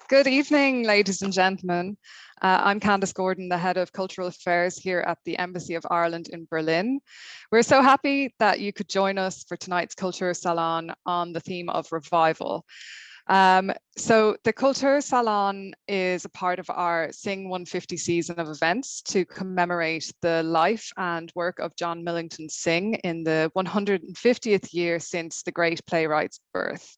Good evening, ladies and gentlemen. I'm Candice Gordon, the Head of Cultural Affairs here at the Embassy of Ireland in Berlin. We're so happy that you could join us for tonight's Cultúr Salon on the theme of revival. So the Cultúr Salon is a part of our Synge 150 season of events to commemorate the life and work of John Millington Synge in the 150th year since the great playwright's birth.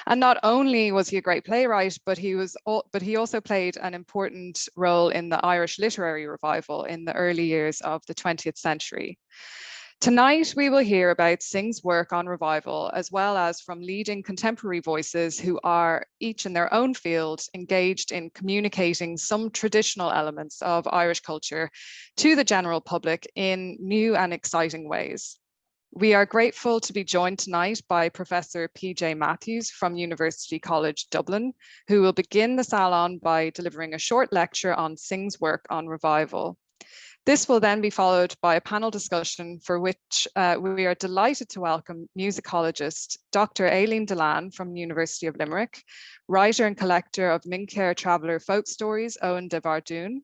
And not only was he a great playwright, but he also played an important role in the Irish literary revival in the early years of the 20th century. Tonight, we will hear about Synge's work on revival, as well as from leading contemporary voices who are, each in their own field, engaged in communicating some traditional elements of Irish culture to the general public in new and exciting ways. We are grateful to be joined tonight by Professor P.J. Mathews from University College Dublin, who will begin the salon by delivering a short lecture on Synge's work on revival. This will then be followed by a panel discussion for which we are delighted to welcome musicologist Dr. Aileen Dillane from the University of Limerick, writer and collector of Mincéir Traveller folk stories, Owen DeBharduin,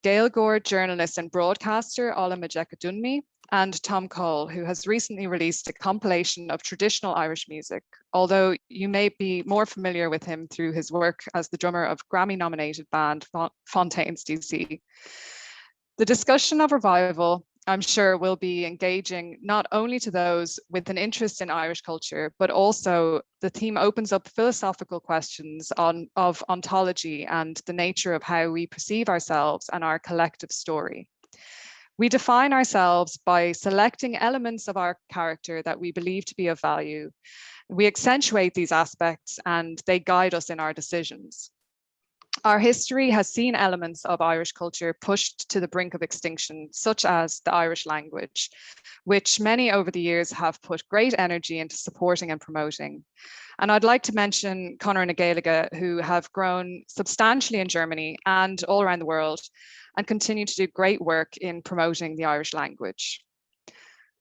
Gaelgeoir journalist and broadcaster Ola Majekodunmi, and Tom Coll, who has recently released a compilation of traditional Irish music, although you may be more familiar with him through his work as the drummer of Grammy-nominated band Fonatines D.C. The discussion of revival, I'm sure, will be engaging not only to those with an interest in Irish culture, but also the theme opens up philosophical questions of ontology and the nature of how we perceive ourselves and our collective story. We define ourselves by selecting elements of our character that we believe to be of value. We accentuate these aspects and they guide us in our decisions. Our history has seen elements of Irish culture pushed to the brink of extinction, such as the Irish language, which many over the years have put great energy into supporting and promoting. And I'd like to mention Conor na Gaeilge, who have grown substantially in Germany and all around the world, and continue to do great work in promoting the Irish language.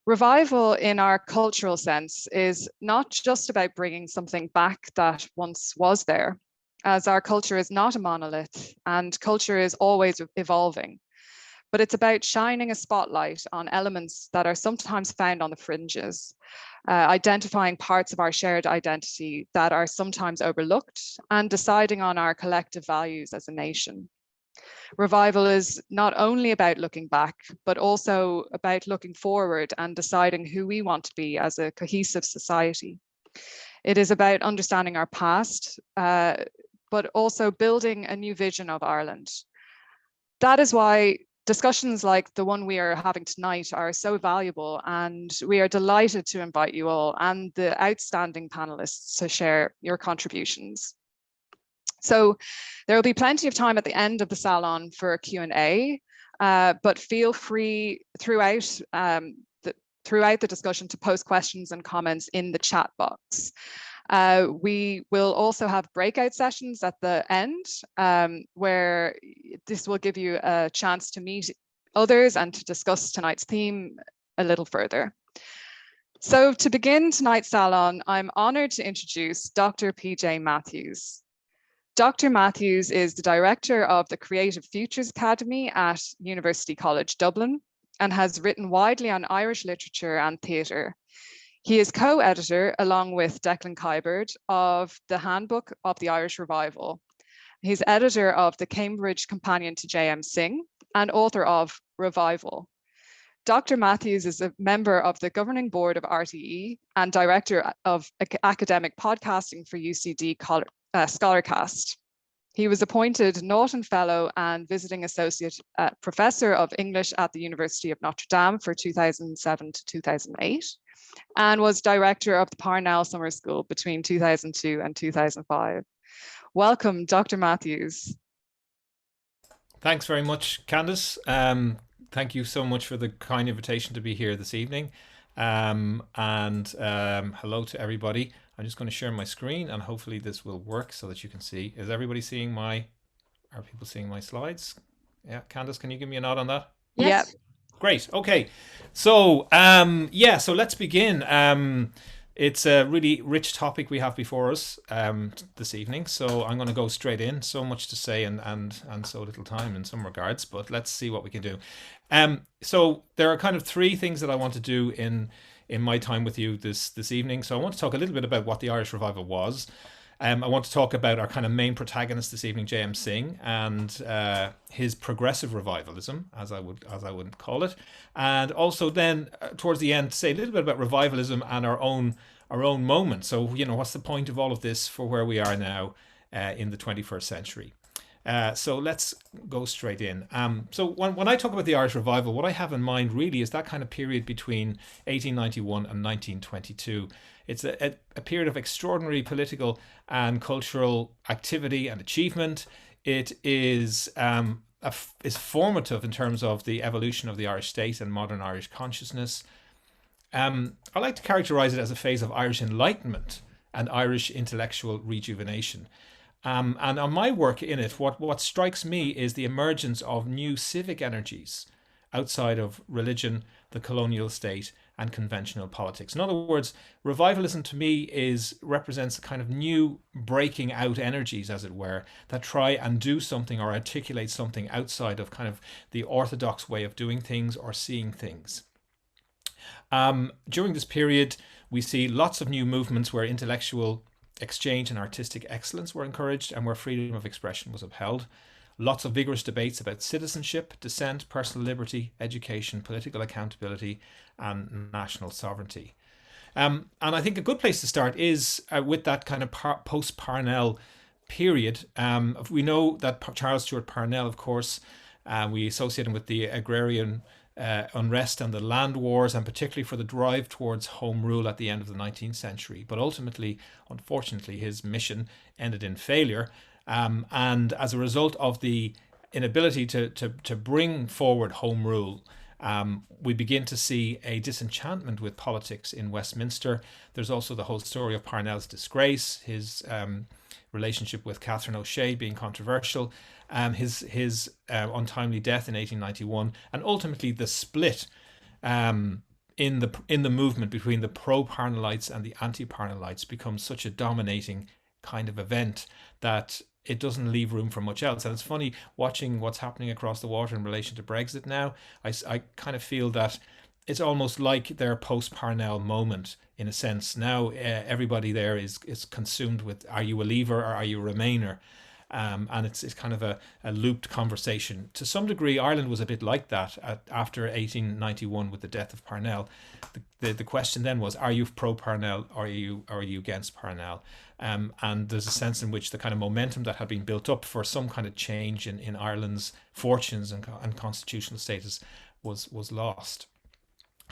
Revival in our cultural sense is not just about bringing something back that once was there, as our culture is not a monolith and culture is always evolving, but it's about shining a spotlight on elements that are sometimes found on the fringes, identifying parts of our shared identity that are sometimes overlooked, and deciding on our collective values as a nation. Revival is not only about looking back, but also about looking forward and deciding who we want to be as a cohesive society. It is about understanding our past, but also building a new vision of Ireland. That is why discussions like the one we are having tonight are so valuable, and we are delighted to invite you all and the outstanding panelists to share your contributions. So there will be plenty of time at the end of the salon for a Q&A, but feel free throughout the discussion to post questions and comments in the chat box. We will also have breakout sessions at the end where this will give you a chance to meet others and to discuss tonight's theme a little further. So to begin tonight's salon, I'm honored to introduce Dr. P.J. Mathews. Dr. Mathews is the director of the Creative Futures Academy at University College Dublin and has written widely on Irish literature and theatre. He is co-editor, along with Declan Kiberd, of the Handbook of the Irish Revival. He's editor of the Cambridge Companion to J.M. Synge and author of Revival. Dr. Mathews is a member of the governing board of RTE and director of academic podcasting for UCD Scholarcast. He was appointed Norton Fellow and Visiting Associate Professor of English at the University of Notre Dame for 2007 to 2008, and was director of the Parnell Summer School between 2002 and 2005. Welcome, Dr. Mathews. Thanks very much, Candice. Thank you so much for the kind invitation to be here this evening. Hello to everybody. I'm just going to share my screen and hopefully this will work so that you can see. Is everybody seeing are people seeing my slides? Yeah, Candice, can you give me a nod on that? Yes. Great. Okay. So, so let's begin. It's a really rich topic we have before us this evening, so I'm going to go straight in. So much to say and so little time in some regards, but let's see what we can do. So there are kind of three things that I want to do in my time with you this evening. So I want to talk a little bit about what the Irish Revival was. I want to talk about our kind of main protagonist this evening, J.M. Synge, and his progressive revivalism, as I would call it, and also then towards the end say a little bit about revivalism and our own moment. So what's the point of all of this for where we are now in the 21st century? So let's go straight in. So when I talk about the Irish Revival, what I have in mind really is that kind of period between 1891 and 1922. It's a period of extraordinary political and cultural activity and achievement. It is formative in terms of the evolution of the Irish state and modern Irish consciousness. I like to characterize it as a phase of Irish Enlightenment and Irish intellectual rejuvenation. And on my work in it, what strikes me is the emergence of new civic energies outside of religion, the colonial state, and conventional politics. In other words, revivalism to me represents a kind of new breaking out energies, as it were, that try and do something or articulate something outside of kind of the orthodox way of doing things or seeing things. During this period, we see lots of new movements where intellectual exchange and artistic excellence were encouraged and where freedom of expression was upheld. Lots of vigorous debates about citizenship, dissent, personal liberty, education, political accountability, and national sovereignty. And I think a good place to start is with that kind of post-Parnell period. We know that Charles Stewart Parnell, of course, we associate him with the agrarian unrest and the land wars, and particularly for the drive towards home rule at the end of the 19th century. But ultimately, unfortunately, his mission ended in failure. And as a result of the inability to bring forward home rule, we begin to see a disenchantment with politics in Westminster. There's also the whole story of Parnell's disgrace, his relationship with Catherine O'Shea being controversial, his untimely death in 1891, and ultimately the split in the movement between the pro-Parnellites and the anti-Parnellites becomes such a dominating kind of event that it doesn't leave room for much else. And it's funny watching what's happening across the water in relation to Brexit now. I kind of feel that it's almost like their post-Parnell moment in a sense. Now everybody there is consumed with, are you a leaver or are you a remainer? And it's kind of a looped conversation. To some degree, Ireland was a bit like that after 1891 with the death of Parnell. The question then was, are you pro-Parnell or are you against Parnell? And there's a sense in which the kind of momentum that had been built up for some kind of change in Ireland's fortunes and constitutional status was lost.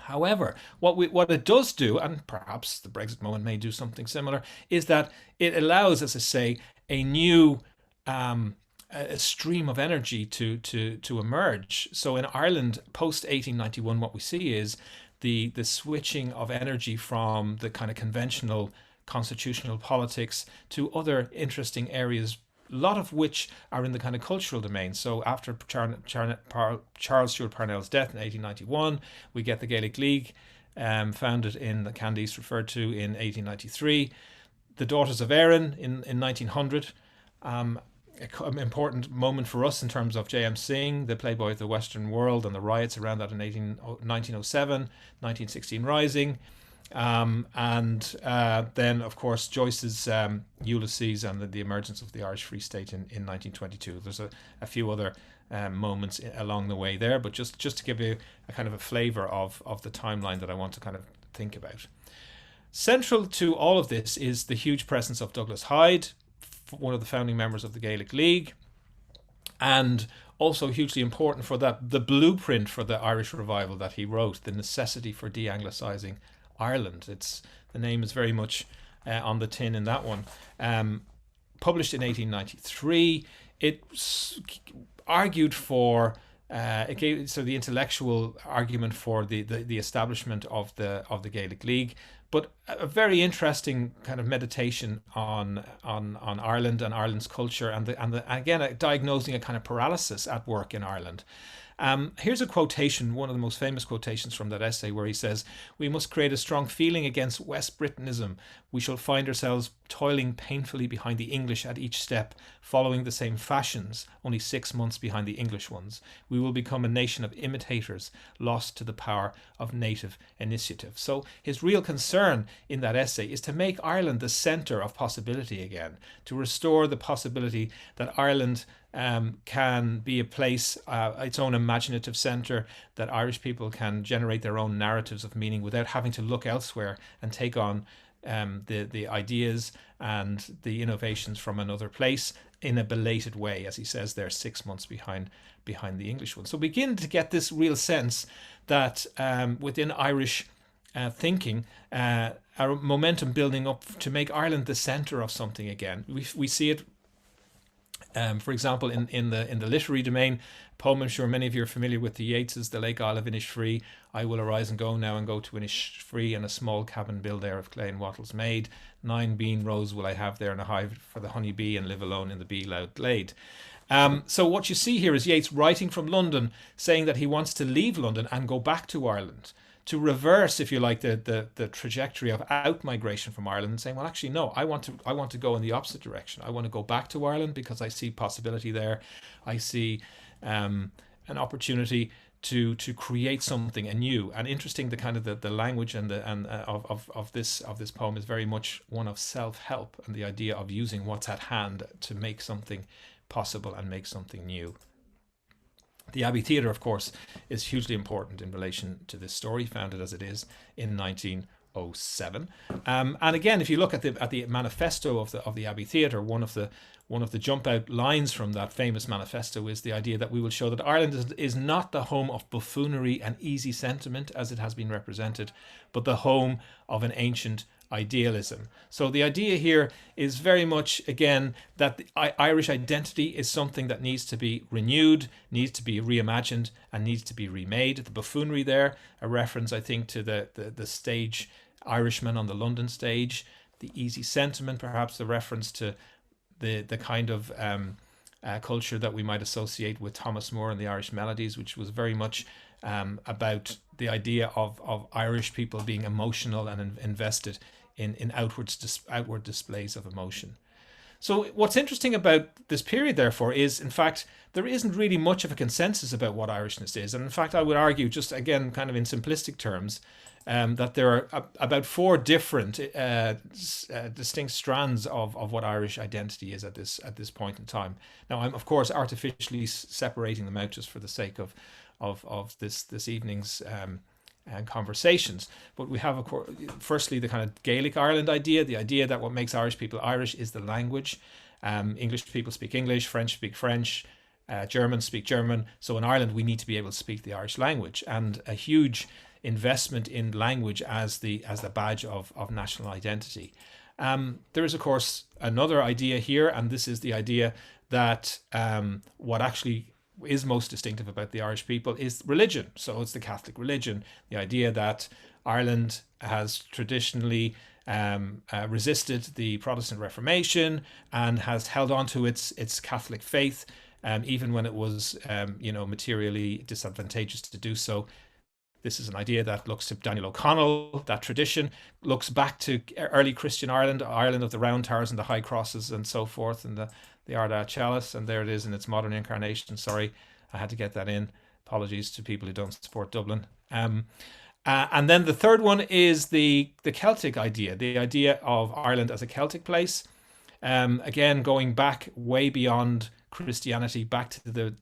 However, what it does do, and perhaps the Brexit moment may do something similar, is that it allows, as I say, a new a stream of energy to emerge. So in Ireland, post 1891, what we see is the switching of energy from the kind of conventional constitutional politics to other interesting areas, a lot of which are in the kind of cultural domain. So after Charles Stewart Parnell's death in 1891, we get the Gaelic League, founded in the Candice referred to in 1893. The Daughters of Erin in 1900. An important moment for us in terms of J.M. Synge, the Playboy of the Western World, and the riots around that in 1907, 1916 Rising. And then, of course, Joyce's Ulysses and the emergence of the Irish Free State in 1922. There's a few other moments along the way there, but just to give you a kind of a flavour of the timeline that I want to kind of think about. Central to all of this is the huge presence of Douglas Hyde, one of the founding members of the Gaelic League, and also hugely important for the blueprint for the Irish revival that he wrote, The Necessity for De-Anglicizing Ireland. The name is very much on the tin in that one. Published in 1893, it argued for the intellectual argument for the establishment of the Gaelic League, but a very interesting kind of meditation on Ireland and Ireland's culture, and again diagnosing a kind of paralysis at work in Ireland. Here's a quotation, one of the most famous quotations from that essay, where he says, "We must create a strong feeling against West Britanism. We shall find ourselves toiling painfully behind the English at each step, following the same fashions, only 6 months behind the English ones. We will become a nation of imitators, lost to the power of native initiative." So his real concern in that essay is to make Ireland the centre of possibility again, to restore the possibility that Ireland can be a place, its own imaginative centre, that Irish people can generate their own narratives of meaning without having to look elsewhere and take on the ideas and the innovations from another place in a belated way, as he says there, 6 months behind the English one. So begin to get this real sense that within Irish thinking, our momentum building up to make Ireland the centre of something again. We see it, for example, in the literary domain. Poem, I'm sure many of you are familiar with, the Yeats's "The Lake Isle of Innisfree." "I will arise and go now and go to Innisfree, and a small cabin build there of clay and wattles made. 9 bean rows will I have there, and a hive for the honey bee, and live alone in the bee loud glade." So what you see here is Yeats writing from London, saying that he wants to leave London and go back to Ireland, to reverse, if you like, the trajectory of out-migration from Ireland, and saying, well, actually, no, I want to go in the opposite direction. I want to go back to Ireland because I see possibility there. I see an opportunity to create something anew. And interesting, the kind of the language and of this poem is very much one of self-help, and the idea of using what's at hand to make something possible and make something new. The Abbey Theatre, of course, is hugely important in relation to this story, founded as it is in 1907. And again, if you look at the manifesto of the Abbey Theatre, one of the jump out lines from that famous manifesto is the idea that we will show that Ireland is not the home of buffoonery and easy sentiment as it has been represented, but the home of an ancient idealism. So the idea here is very much, again, that the Irish identity is something that needs to be renewed, needs to be reimagined, and needs to be remade. The buffoonery there, a reference, I think, to the stage Irishman on the London stage. The easy sentiment, perhaps the reference to the kind of culture that we might associate with Thomas Moore and the Irish Melodies, which was very much about the idea of Irish people being emotional and invested in outward displays of emotion. So what's interesting about this period, therefore, is, in fact, there isn't really much of a consensus about what Irishness is. And in fact, I would argue, just again, kind of in simplistic terms, that there are about 4 different distinct strands of what Irish identity is at this point in time. Now, I'm, of course, artificially separating them out just for the sake of this evening's conversations. But we have, of course, firstly, the kind of Gaelic Ireland idea, the idea that what makes Irish people Irish is the language. English people speak English, French speak French, Germans speak German. So in Ireland, we need to be able to speak the Irish language, and a huge investment in language as the badge of national identity. There is, of course, another idea here, and this is the idea that what actually is most distinctive about the Irish people is religion. So it's the Catholic religion, the idea that Ireland has traditionally resisted the Protestant Reformation and has held on to its Catholic faith, even when it was materially disadvantageous to do so. This is an idea that looks to Daniel O'Connell. That tradition looks back to early Christian Ireland, Ireland of the Round Towers and the High Crosses and so forth, and the Ardagh Chalice, and there it is in its modern incarnation. Sorry, I had to get that in. Apologies to people who don't support Dublin. And then the third one is the Celtic idea, the idea of Ireland as a Celtic place. Again, going back way beyond Christianity, back to the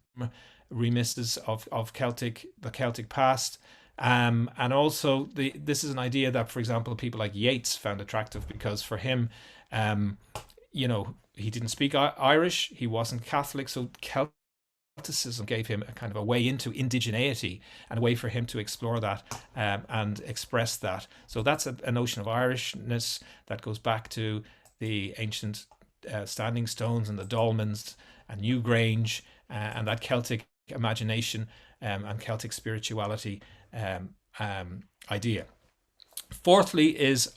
reminiscences of the Celtic past. And also, this is an idea that, for example, people like Yeats found attractive, because for him, he didn't speak Irish, he wasn't Catholic, so Celticism gave him a kind of a way into indigeneity and a way for him to explore that and express that. So that's a notion of Irishness that goes back to the ancient standing stones and the dolmens and Newgrange and that Celtic imagination and Celtic spirituality idea. Fourthly is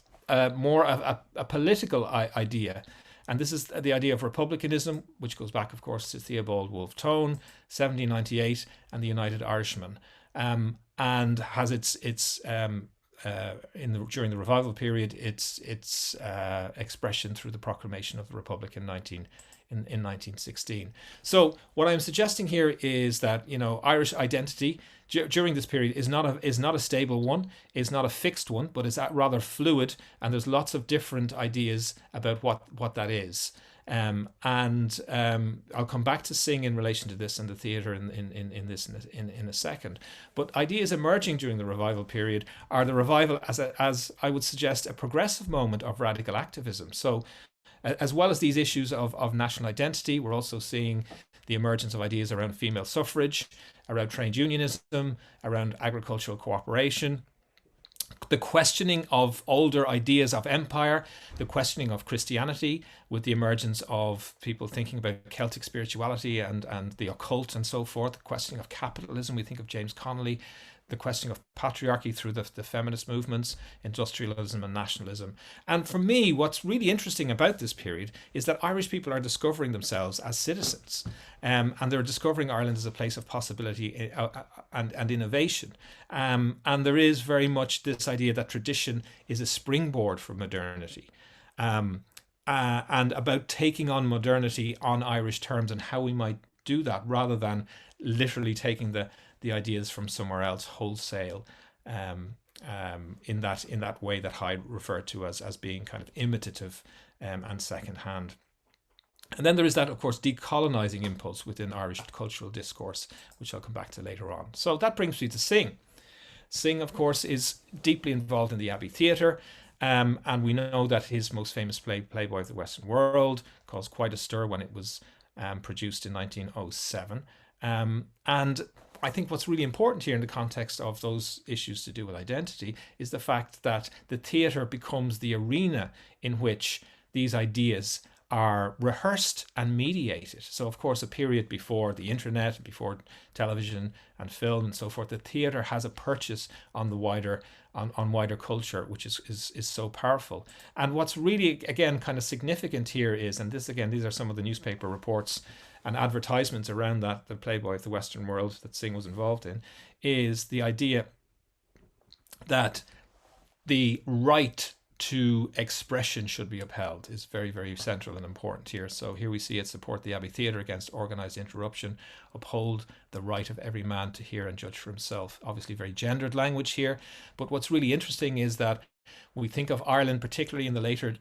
more of a political idea. And this is the idea of republicanism, which goes back, of course, to Theobald Wolfe Tone, 1798, and the United Irishmen, and has during the revival period its expression through the proclamation of the Republic in 1916. So what I'm suggesting here is that, you know, Irish identity during this period is not a stable one, is not a fixed one, but is rather fluid, and there's lots of different ideas about what that is. I'll come back to Synge in relation to this and the theatre in a second. But ideas emerging during the revival period are the revival as I would suggest a progressive moment of radical activism. So as well as these issues of national identity, we're also seeing the emergence of ideas around female suffrage, around trade unionism, around agricultural cooperation, the questioning of older ideas of empire, the questioning of Christianity with the emergence of people thinking about Celtic spirituality and the occult and so forth, the questioning of capitalism, we think of James Connolly, the questioning of patriarchy through the feminist movements, industrialism and nationalism. And for me, what's really interesting about this period is that Irish people are discovering themselves as citizens, and they're discovering Ireland as a place of possibility and innovation. And there is very much this idea that tradition is a springboard for modernity, and about taking on modernity on Irish terms and how we might do that rather than literally taking the ideas from somewhere else wholesale, in that way that Hyde referred to as being kind of imitative and second-hand. And then there is that, of course, decolonizing impulse within Irish cultural discourse, which I'll come back to later on. So that brings me to Synge. Synge, of course, is deeply involved in the Abbey Theatre, and we know that his most famous play, Playboy of the Western World, caused quite a stir when it was produced in 1907. And I think what's really important here in the context of those issues to do with identity is the fact that the theatre becomes the arena in which these ideas are rehearsed and mediated. So, of course, a period before the internet, before television and film and so forth, the theatre has a purchase on the wider culture, which is so powerful. And what's really, again, kind of significant here is, and this, again, these are some of the newspaper reports and advertisements around that, the Playboy of the Western World that Synge was involved in, is the idea that the right to expression should be upheld is very, very central and important here. So here we see it: support the Abbey Theatre against organised interruption, uphold the right of every man to hear and judge for himself. Obviously very gendered language here, but what's really interesting is that we think of Ireland, particularly in the later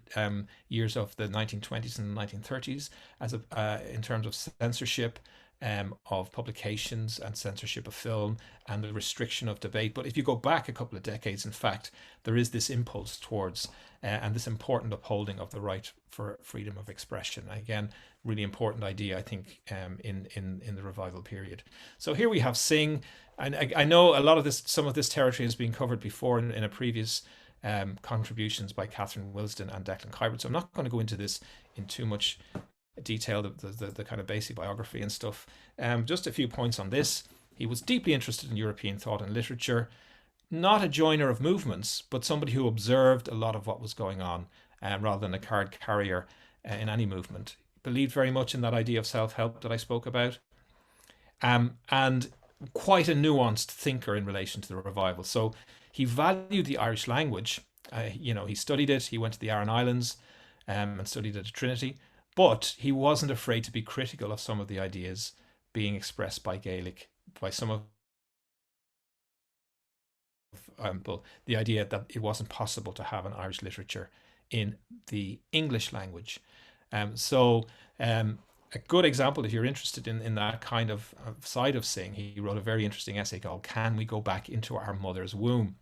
years of the 1920s and 1930s, as in terms of censorship of publications and censorship of film and the restriction of debate. But if you go back a couple of decades, in fact, there is this impulse towards and this important upholding of the right for freedom of expression. Again, really important idea, I think, in the revival period. So here we have Synge. And I know a lot of this, some of this territory has been covered before in a previous contributions by Catherine Wilsden and Declan Kybert. So I'm not going to go into this in too much detail, the kind of basic biography and stuff. Just a few points on this. He was deeply interested in European thought and literature, not a joiner of movements, but somebody who observed a lot of what was going on rather than a card carrier in any movement. Believed very much in that idea of self-help that I spoke about, and quite a nuanced thinker in relation to the revival. So he valued the Irish language. He studied it. He went to the Aran Islands and studied at Trinity. But he wasn't afraid to be critical of some of the ideas being expressed by Gaelic, by some of the idea that it wasn't possible to have an Irish literature in the English language. A good example, if you're interested in that kind of side of Synge, he wrote a very interesting essay called "Can We Go Back into Our Mother's Womb?"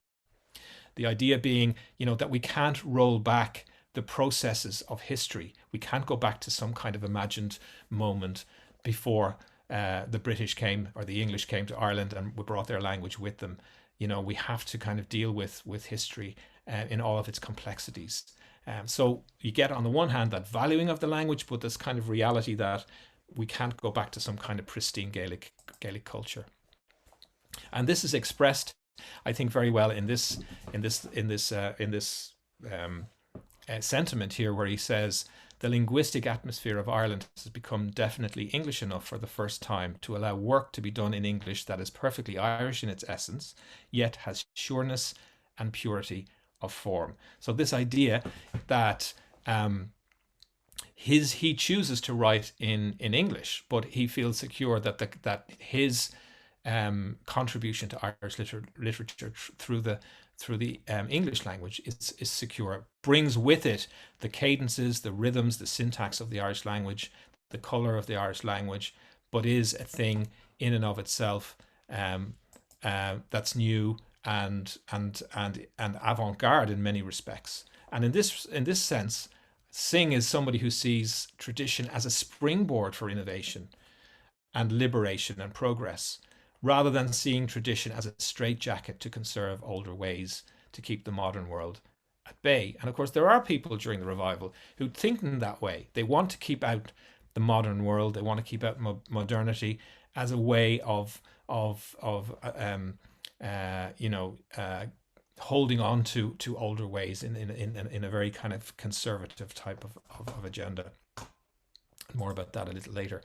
The idea being, that we can't roll back the processes of history. We can't go back to some kind of imagined moment before the British came or the English came to Ireland and brought their language with them. We have to kind of deal with history in all of its complexities. So you get, on the one hand, that valuing of the language, but this kind of reality that we can't go back to some kind of pristine Gaelic culture. And this is expressed, I think, very well in this sentiment here where he says, the linguistic atmosphere of Ireland has become definitely English enough for the first time to allow work to be done in English that is perfectly Irish in its essence, yet has sureness and purity of form. So this idea that he chooses to write in English, but he feels secure that his contribution to Irish literature through the English language is secure, brings with it the cadences, the rhythms, the syntax of the Irish language, the colour of the Irish language, but is a thing in and of itself that's new and avant-garde in many respects. And in this sense, Synge is somebody who sees tradition as a springboard for innovation and liberation and progress, rather than seeing tradition as a straitjacket to conserve older ways to keep the modern world at bay. And of course, there are people during the revival who think in that way. They want to keep out the modern world. They want to keep out modernity as a way of holding on to older ways in a very kind of conservative type of agenda. More about that a little later.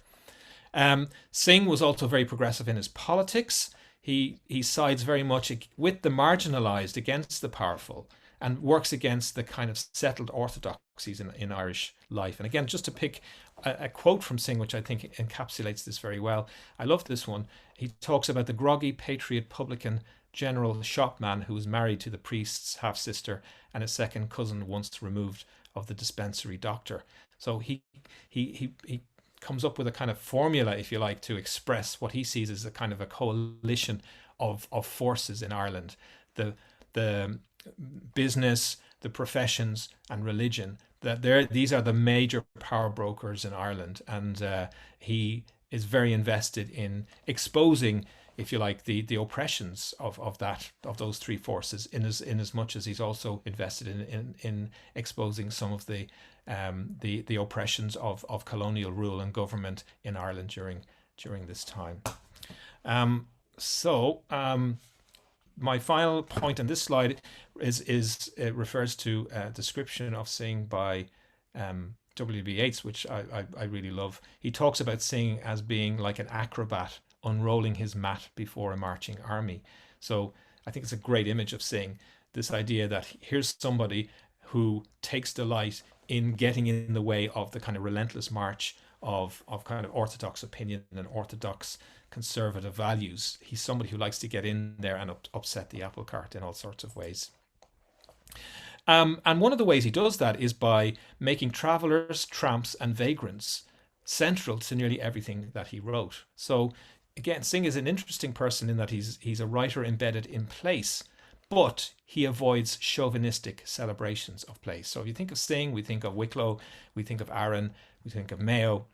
Synge was also very progressive in his politics. He sides very much with the marginalized against the powerful, and works against the kind of settled orthodoxies in Irish life. And again, just to pick a quote from Synge, which I think encapsulates this very well. I love this one. He talks about the groggy patriot publican general shopman who was married to the priest's half-sister and a second cousin once removed of the dispensary doctor. So he comes up with a kind of formula, if you like, to express what he sees as a kind of a coalition of forces in Ireland. The business, the professions, and religion. These are the major power brokers in Ireland, and he is very invested in exposing, if you like, the oppressions of those three forces, in as much as he's also invested in exposing some of the oppressions of colonial rule and government in Ireland during this time. My final point on this slide refers to a description of Synge by W.B. Yeats, which I really love. He talks about Synge as being like an acrobat unrolling his mat before a marching army. So I think it's a great image of Synge, this idea that here's somebody who takes delight in getting in the way of the kind of relentless march of kind of orthodox opinion and orthodox conservative values. He's somebody who likes to get in there and upset the apple cart in all sorts of ways. And one of the ways he does that is by making travellers, tramps, and vagrants central to nearly everything that he wrote. So again, Synge is an interesting person in that he's a writer embedded in place, but he avoids chauvinistic celebrations of place. So if you think of Synge, we think of Wicklow, we think of Arran, we think of Mayo.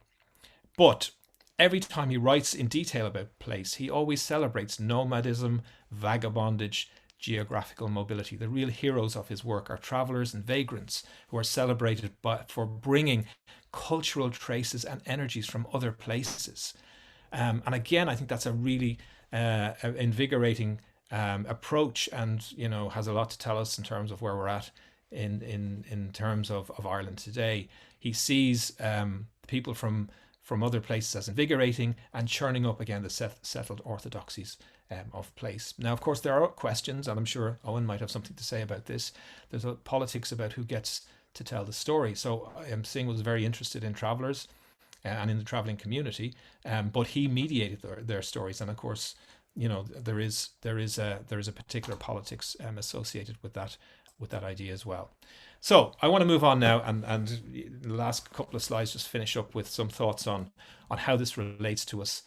But every time he writes in detail about place, he always celebrates nomadism, vagabondage, geographical mobility. The real heroes of his work are travellers and vagrants who are celebrated for bringing cultural traces and energies from other places. And again, I think that's a really invigorating approach, and has a lot to tell us in terms of where we're at in terms of Ireland today. He sees people from other places as invigorating and churning up again the settled orthodoxies of place. Now, of course, there are questions, and I'm sure Owen might have something to say about this. There's a politics about who gets to tell the story. So Synge was very interested in travellers and in the travelling community, but he mediated their stories. And of course, there is a particular politics associated with that idea as well. So I want to move on now, and the last couple of slides just finish up with some thoughts on how this relates to us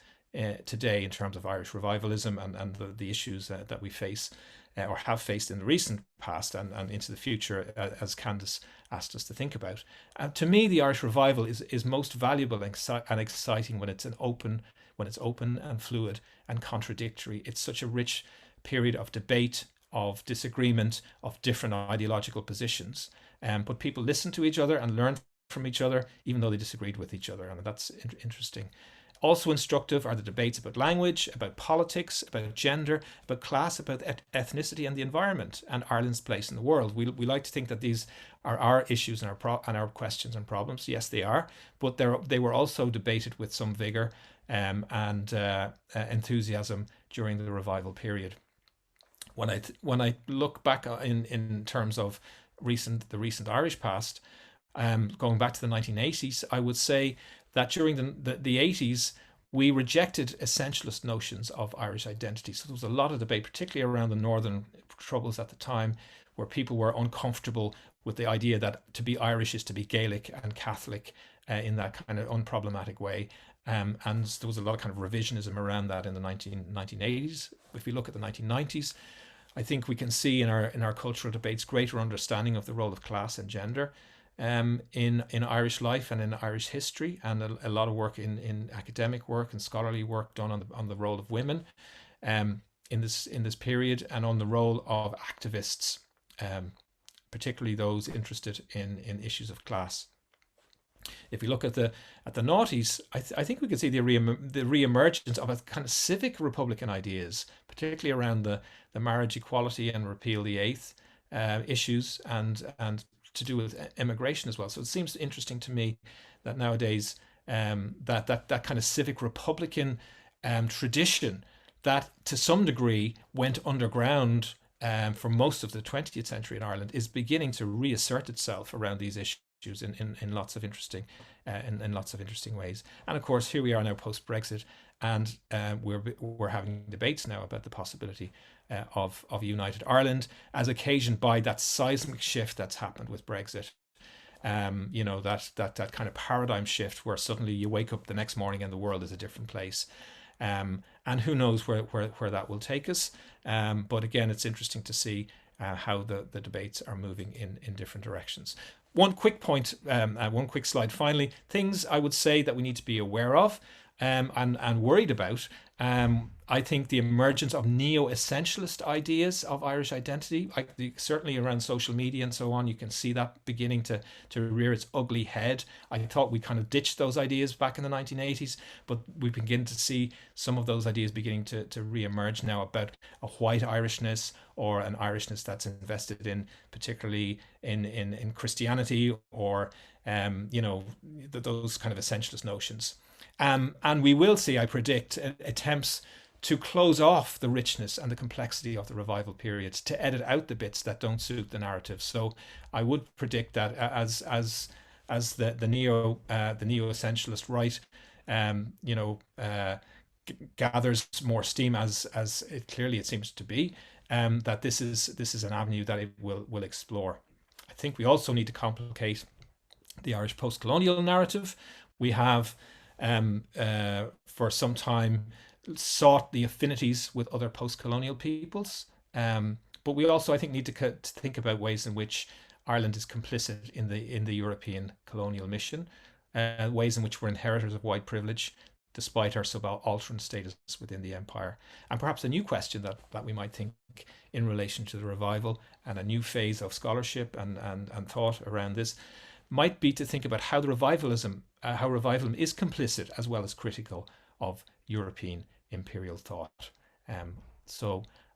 today in terms of Irish revivalism and the issues that we face or have faced in the recent past and into the future, as Candace asked us to think about. To me, the Irish revival is most valuable and exciting when it's open and fluid and contradictory. It's such a rich period of debate, of disagreement, of different ideological positions. But people listen to each other and learn from each other, even though they disagreed with each other. And that's interesting. Also instructive are the debates about language, about politics, about gender, about class, about ethnicity and the environment, and Ireland's place in the world. We like to think that these are our issues and our questions and problems. Yes, they are, but they were also debated with some vigor and enthusiasm during the revival period. When I look back in terms of the recent Irish past, going back to the 1980s, I would say that during the 80s, we rejected essentialist notions of Irish identity. So there was a lot of debate, particularly around the Northern Troubles at the time, where people were uncomfortable with the idea that to be Irish is to be Gaelic and Catholic in that kind of unproblematic way. And there was a lot of kind of revisionism around that in the 1980s. If we look at the 1990s, I think we can see in our cultural debates greater understanding of the role of class and gender in Irish life and in Irish history, and a lot of work in academic work and scholarly work done on the role of women in this period, and on the role of activists, particularly those interested in issues of class. If we look at the noughties, I think we can see the re-emergence of a kind of civic republican ideas, particularly around the marriage equality and repeal the eighth issues, and to do with immigration as well. So it seems interesting to me that nowadays that kind of civic republican tradition that to some degree went underground for most of the 20th century in Ireland is beginning to reassert itself around these issues in lots of interesting ways. And of course, here we are now post Brexit, and we're having debates now about the possibility of a united Ireland, as occasioned by that seismic shift that's happened with Brexit. That kind of paradigm shift where suddenly you wake up the next morning and the world is a different place. And who knows where that will take us. But again, it's interesting to see how the debates are moving in different directions. One quick point, one quick slide finally, things I would say that we need to be aware of and worried about. I think the emergence of neo-essentialist ideas of Irish identity, certainly around social media and so on, you can see that beginning to rear its ugly head. I thought we kind of ditched those ideas back in the 1980s, but we begin to see some of those ideas beginning to re-emerge now about a white Irishness, or an Irishness that's invested in, particularly in Christianity, or those kind of essentialist notions. And we will see, I predict, attempts to close off the richness and the complexity of the revival periods, to edit out the bits that don't suit the narrative. So I would predict that as the neo-essentialist right, gathers more steam, as it clearly seems to be, that this is an avenue that it will explore. I think we also need to complicate the Irish post-colonial narrative. We have for some time sought the affinities with other post-colonial peoples, but we also, I think, need to think about ways in which Ireland is complicit in the European colonial mission, ways in which we're inheritors of white privilege despite our subaltern status within the empire. And perhaps a new question that we might think in relation to the revival and a new phase of scholarship and thought around this might be to think about how revivalism is complicit as well as critical of European imperial thought.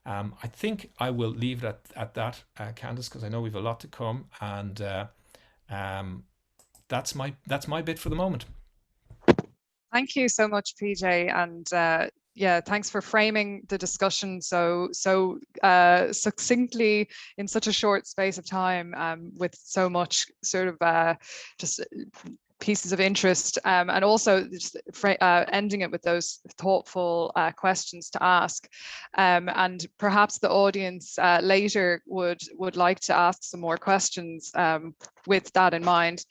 I think I will leave it at that, Candice, because I know we've a lot to come, and that's my bit for the moment. Thank you so much, PJ, and yeah, thanks for framing the discussion so succinctly in such a short space of time, with so much sort of just pieces of interest, and also just ending it with those thoughtful questions to ask, and perhaps the audience later would like to ask some more questions with that in mind.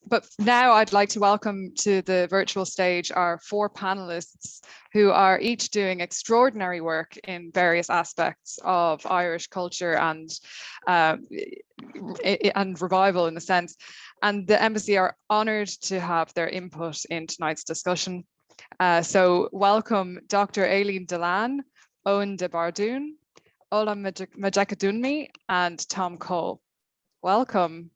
But now I'd like to welcome to the virtual stage our 4 panelists, who are each doing extraordinary work in various aspects of Irish culture and revival, in a sense. And the Embassy are honoured to have their input in tonight's discussion. So welcome Dr. Aileen Dillane, Owen DeBharduin, Ola Majekodunmi, and Tom Coll. Welcome.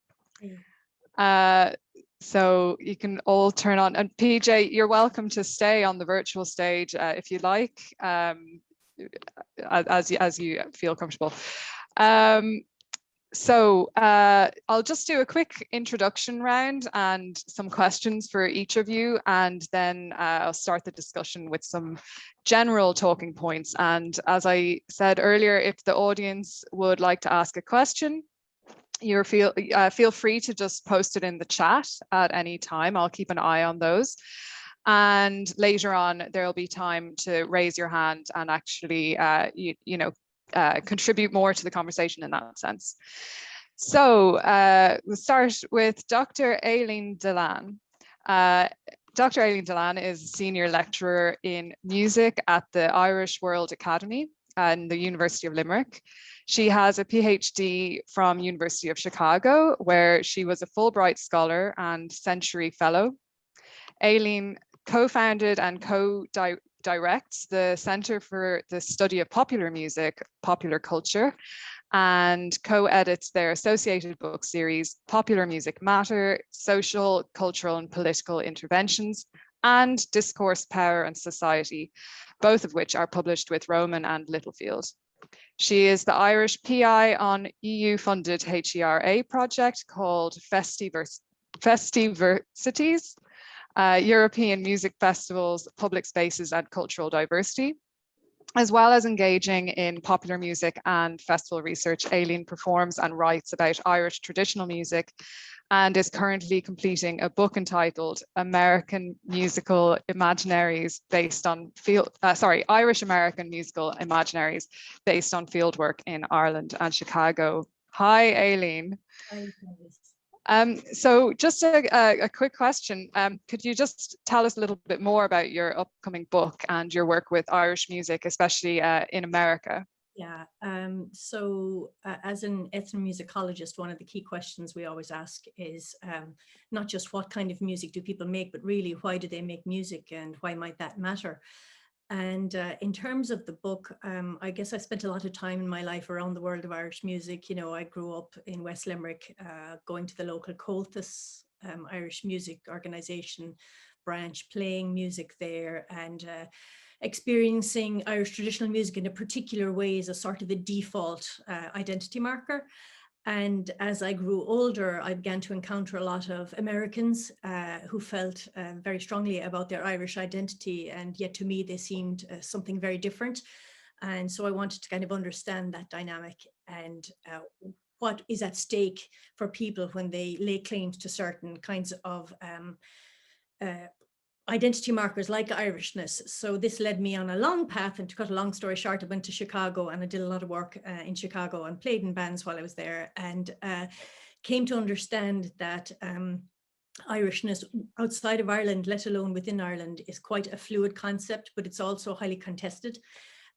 So you can all turn on, and PJ, you're welcome to stay on the virtual stage if you like, as you feel comfortable. So I'll just do a quick introduction round and some questions for each of you, and then I'll start the discussion with some general talking points. And as I said earlier, if the audience would like to ask a question, you feel free to just post it in the chat at any time. I'll keep an eye on those. And later on, there'll be time to raise your hand and actually, contribute more to the conversation in that sense. So we'll start with Dr. Aileen Dillane. Dr. Aileen Dillane is a senior lecturer in music at the Irish World Academy and the University of Limerick. She has a PhD from University of Chicago, where she was a Fulbright Scholar and Century Fellow. Aileen co-founded and co-directs the Center for the Study of Popular Music, Popular Culture, and co-edits their associated book series, Popular Music Matter, Social, Cultural and Political Interventions, and Discourse, Power and Society, both of which are published with Rowman and Littlefield. She is the Irish PI on EU-funded HERA project called Festiversities, European Music Festivals, Public Spaces and Cultural Diversity. As well as engaging in popular music and festival research, Aileen performs and writes about Irish traditional music and is currently completing a book entitled American Musical Imaginaries based on Irish American Musical Imaginaries based on fieldwork in Ireland and Chicago. Hi, Aileen. Hi. So just a quick question. Could you just tell us a little bit more about your upcoming book and your work with Irish music, especially in America? Yeah, as an ethnomusicologist, one of the key questions we always ask is not just what kind of music do people make, but really why do they make music and why might that matter? And in terms of the book, I guess I spent a lot of time in my life around the world of Irish music. You know, I grew up in West Limerick, going to the local Coll Irish music organization branch, playing music there, and experiencing Irish traditional music in a particular way as a sort of a default identity marker. And as I grew older, I began to encounter a lot of Americans who felt very strongly about their Irish identity, and yet to me they seemed something very different. And so I wanted to kind of understand that dynamic and what is at stake for people when they lay claims to certain kinds of identity markers like Irishness. So this led me on a long path, and to cut a long story short, I went to Chicago and I did a lot of work in Chicago and played in bands while I was there, and came to understand that Irishness outside of Ireland, let alone within Ireland, is quite a fluid concept, but it's also highly contested.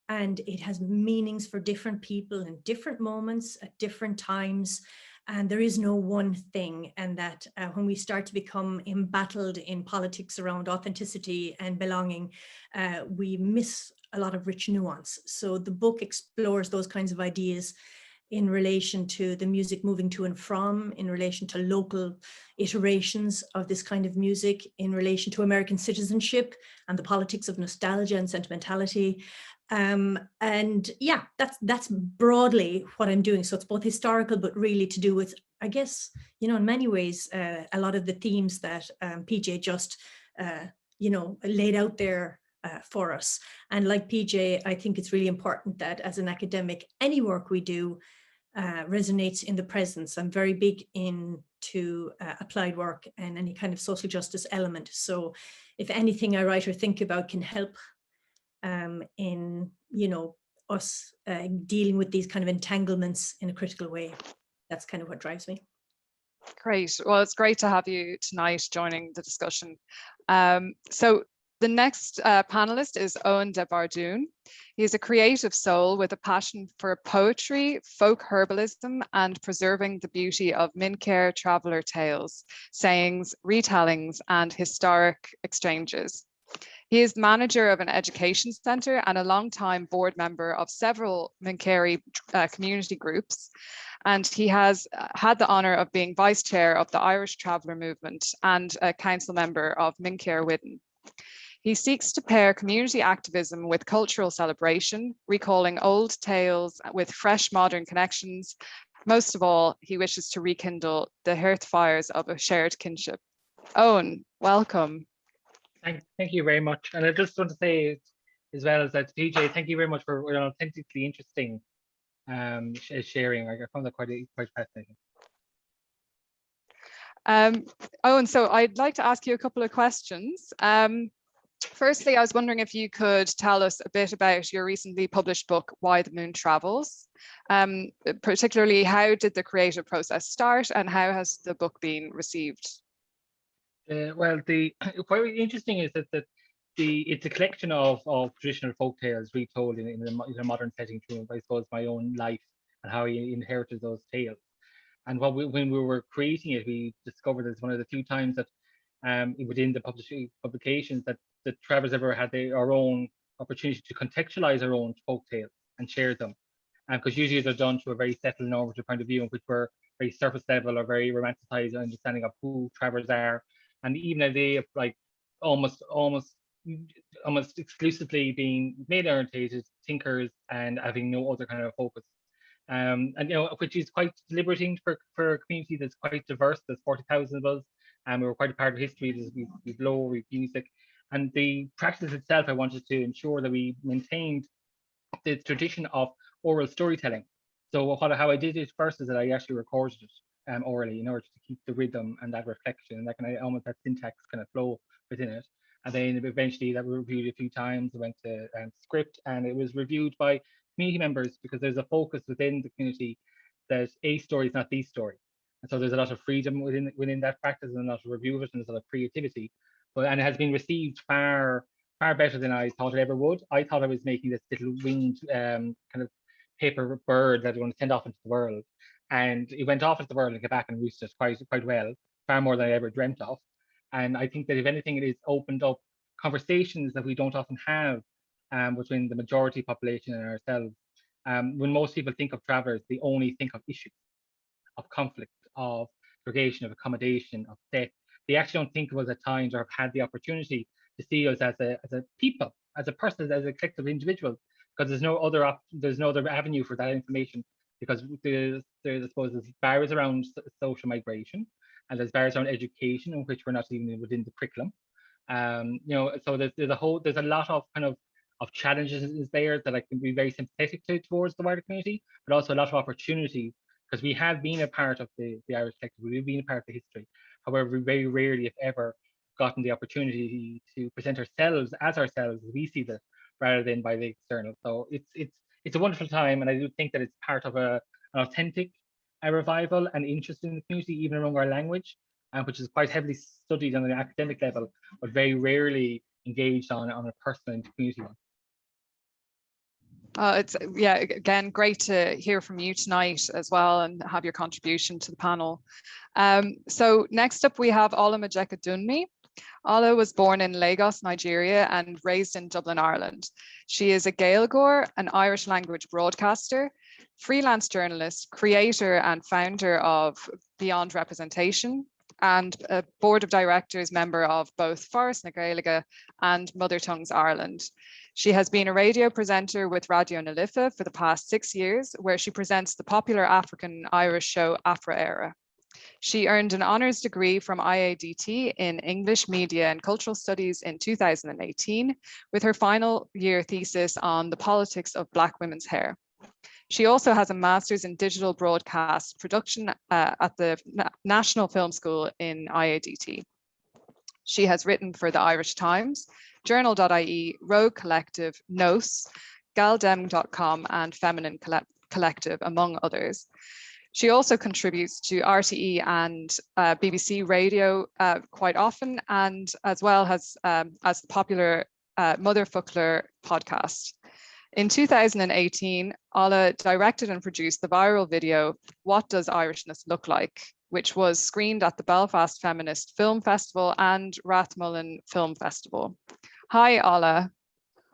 And it has meanings for different people in different moments at different times. And there is no one thing, and that when we start to become embattled in politics around authenticity and belonging, we miss a lot of rich nuance. So the book explores those kinds of ideas in relation to the music moving to and from, in relation to local iterations of this kind of music, in relation to American citizenship and the politics of nostalgia and sentimentality. And yeah, that's broadly what I'm doing. So it's both historical, but really to do with, I guess, you know, in many ways, a lot of the themes that PJ just, laid out there for us. And like PJ, I think it's really important that as an academic, any work we do resonates in the presence. I'm very big into applied work and any kind of social justice element. So if anything I write or think about can help in, you know, us dealing with these kind of entanglements in a critical way, that's kind of what drives me. Great. Well, it's great to have you tonight joining the discussion. So the next panelist is Owen DeBharduin. He is a creative soul with a passion for poetry, folk herbalism, and preserving the beauty of Mincéir Traveller tales, sayings, retellings, and historic exchanges. He is manager of an education centre and a long-time board member of several Mincéir community groups. And he has had the honour of being vice chair of the Irish Traveller movement and a council member of Mincéir Widden. He seeks to pair community activism with cultural celebration, recalling old tales with fresh modern connections. Most of all, he wishes to rekindle the hearth fires of a shared kinship. Owen, welcome. Thank you very much. And I just want to say as well as that, PJ, thank you very much for an authentically interesting sharing. I found that quite fascinating. Owen, so I'd like to ask you a couple of questions. Firstly, I was wondering if you could tell us a bit about your recently published book, Why the Moon Travels. Particularly, how did the creative process start and how has the book been received? Well, quite interesting is that it's a collection of traditional folk tales retold in a modern setting through, I suppose, my own life and how I inherited those tales. And when we were creating it, we discovered it's one of the few times that within the publications that the Travellers ever had our own opportunity to contextualize our own folk tales and share them. Because usually they're done to a very settled normative point of view, in which we're very surface level or very romanticized understanding of who Travellers are, and even a day of like almost exclusively being male-orientated thinkers and having no other kind of focus. And which is quite liberating for a community that's quite diverse. There's 40,000 of us, and we're quite a part of history. We've law, we've music, and the practice itself. I wanted to ensure that we maintained the tradition of oral storytelling. So how I did it first is that I actually recorded it orally in order to keep the rhythm and that reflection and that kind of almost that syntax kind of flow within it. And then eventually that was reviewed a few times. It went to script, and it was reviewed by community members, because there's a focus within the community that a story is not the story. And so there's a lot of freedom within that practice and a lot of review of it, and there's a lot of creativity. And it has been received far better than I thought it ever would. I thought I was making this little winged kind of paper bird that I want to send off into the world. And it went off into the world and came back and roosted quite well, far more than I ever dreamt of. And I think that if anything, it has opened up conversations that we don't often have between the majority population and ourselves. When most people think of Travellers, they only think of issues, of conflict, of segregation, of accommodation, of death. They actually don't think of us at times, or have had the opportunity to see us as a people, as a person, as a collective individual, because there's no other avenue for that information, because there's I suppose there's barriers around social migration, and there's barriers around education, in which we're not even within the curriculum. So there's a lot of kind of challenges there that I can be very sympathetic towards the wider community, but also a lot of opportunities, because we have been a part of the Irish collective, we've been a part of the history. However, we very rarely, if ever, gotten the opportunity to present ourselves as we see this, rather than by the external. So it's a wonderful time, and I do think that it's part of an authentic revival and interest in the community, even among our language, which is quite heavily studied on an academic level, but very rarely engaged on a personal and community one. It's again great to hear from you tonight as well, and have your contribution to the panel. So next up we have Ola Majekodunmi. Ola was born in Lagos, Nigeria, and raised in Dublin, Ireland. She is a Gaelgeoir, an Irish language broadcaster, freelance journalist, creator and founder of Beyond Representation, and a board of directors member of both Forest na Gaeilge and Mother Tongues Ireland. She has been a radio presenter with Radio na Lifa for the past 6 years, where she presents the popular African Irish show Afra Era. She earned an honours degree from IADT in English, Media and Cultural Studies in 2018, with her final year thesis on the politics of Black women's hair. She also has a master's in digital broadcast production at the National Film School in IADT. She has written for the Irish Times, Journal.ie, Rogue Collective, Nos, Galdem.com and Feminine Collective, among others. She also contributes to RTE and BBC Radio quite often, and as well as the popular Mother Fuckler podcast. In 2018, Ola directed and produced the viral video, What Does Irishness Look Like?, which was screened at the Belfast Feminist Film Festival and Rathmullen Film Festival. Hi, Ola.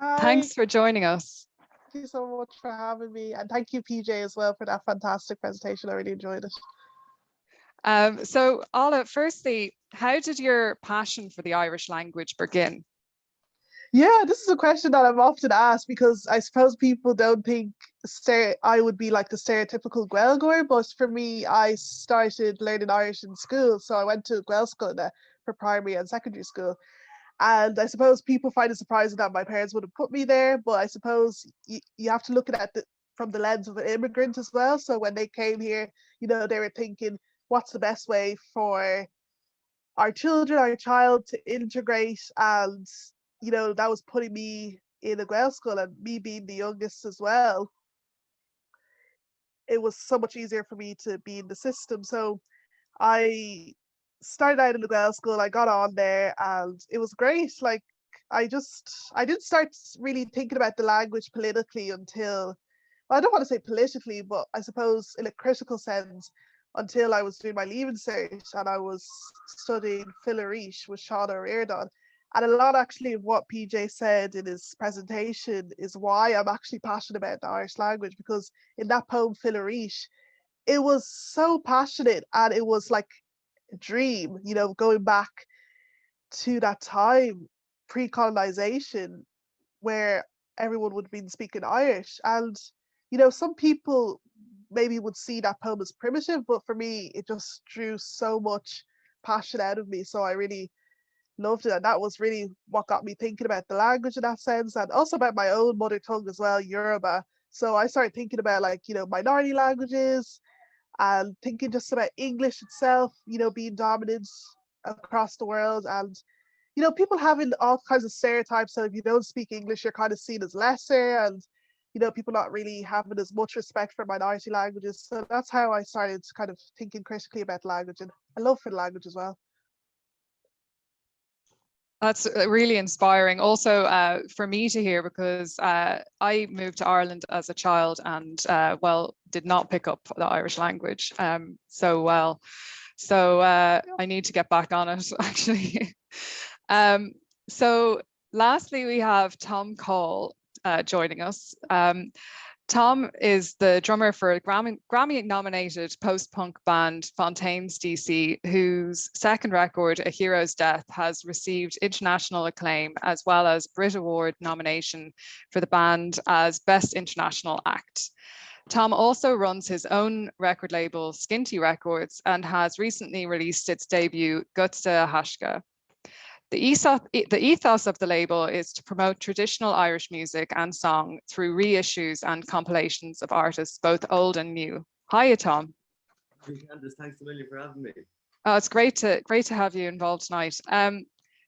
Hi, Thanks for joining us. thank you so much for having me. And thank you, PJ, as well, for that fantastic presentation. I really enjoyed it. So, Ola, firstly, how did your passion for the Irish language begin? Yeah, this is a question that I'm often asked because I suppose people don't think I would be like the stereotypical Gaelgeoir, but for me, I started learning Irish in school. So I went to Gael school for primary and secondary school. And I suppose people find it surprising that my parents would have put me there, but I suppose you have to look at it from the lens of an immigrant as well. So when they came here, they were thinking, what's the best way for our children, our child to integrate? And, that was putting me in a Gael school, and me being the youngest as well, it was so much easier for me to be in the system. So I started out in the Gael school, I got on there, and it was great. Like, I didn't start really thinking about the language politically until, well, I don't want to say politically, but I suppose in a critical sense, until I was doing my leaving cert and I was studying Filarish with Sean O'Riordan. And a lot actually of what PJ said in his presentation is why I'm actually passionate about the Irish language, because in that poem Filarish, it was so passionate and it was like a dream, going back to that time pre-colonization where everyone would have been speaking Irish. And some people maybe would see that poem as primitive, but for me it just drew so much passion out of me, so I really loved it. And that was really what got me thinking about the language in that sense, and also about my own mother tongue as well, Yoruba. So I started thinking about, like, minority languages, and thinking just about English itself, being dominant across the world. And, people having all kinds of stereotypes. So if you don't speak English, you're kind of seen as lesser, and, people not really having as much respect for minority languages. So that's how I started kind of thinking critically about language, and a love for the language as well. That's really inspiring. Also, for me to hear, because I moved to Ireland as a child and, did not pick up the Irish language so well. So I need to get back on it, actually. So lastly, we have Tom Coll joining us. Tom is the drummer for a Grammy-nominated post-punk band Fonatines D.C, whose second record, A Hero's Death, has received international acclaim, as well as Brit Award nomination for the band as Best International Act. Tom also runs his own record label, Skinty Records, and has recently released its debut, Gutsa Hashka. The ethos of the label is to promote traditional Irish music and song through reissues and compilations of artists, both old and new. Hiya, Tom. Hey, Candice, thanks a million for having me. Oh, it's great to have you involved tonight.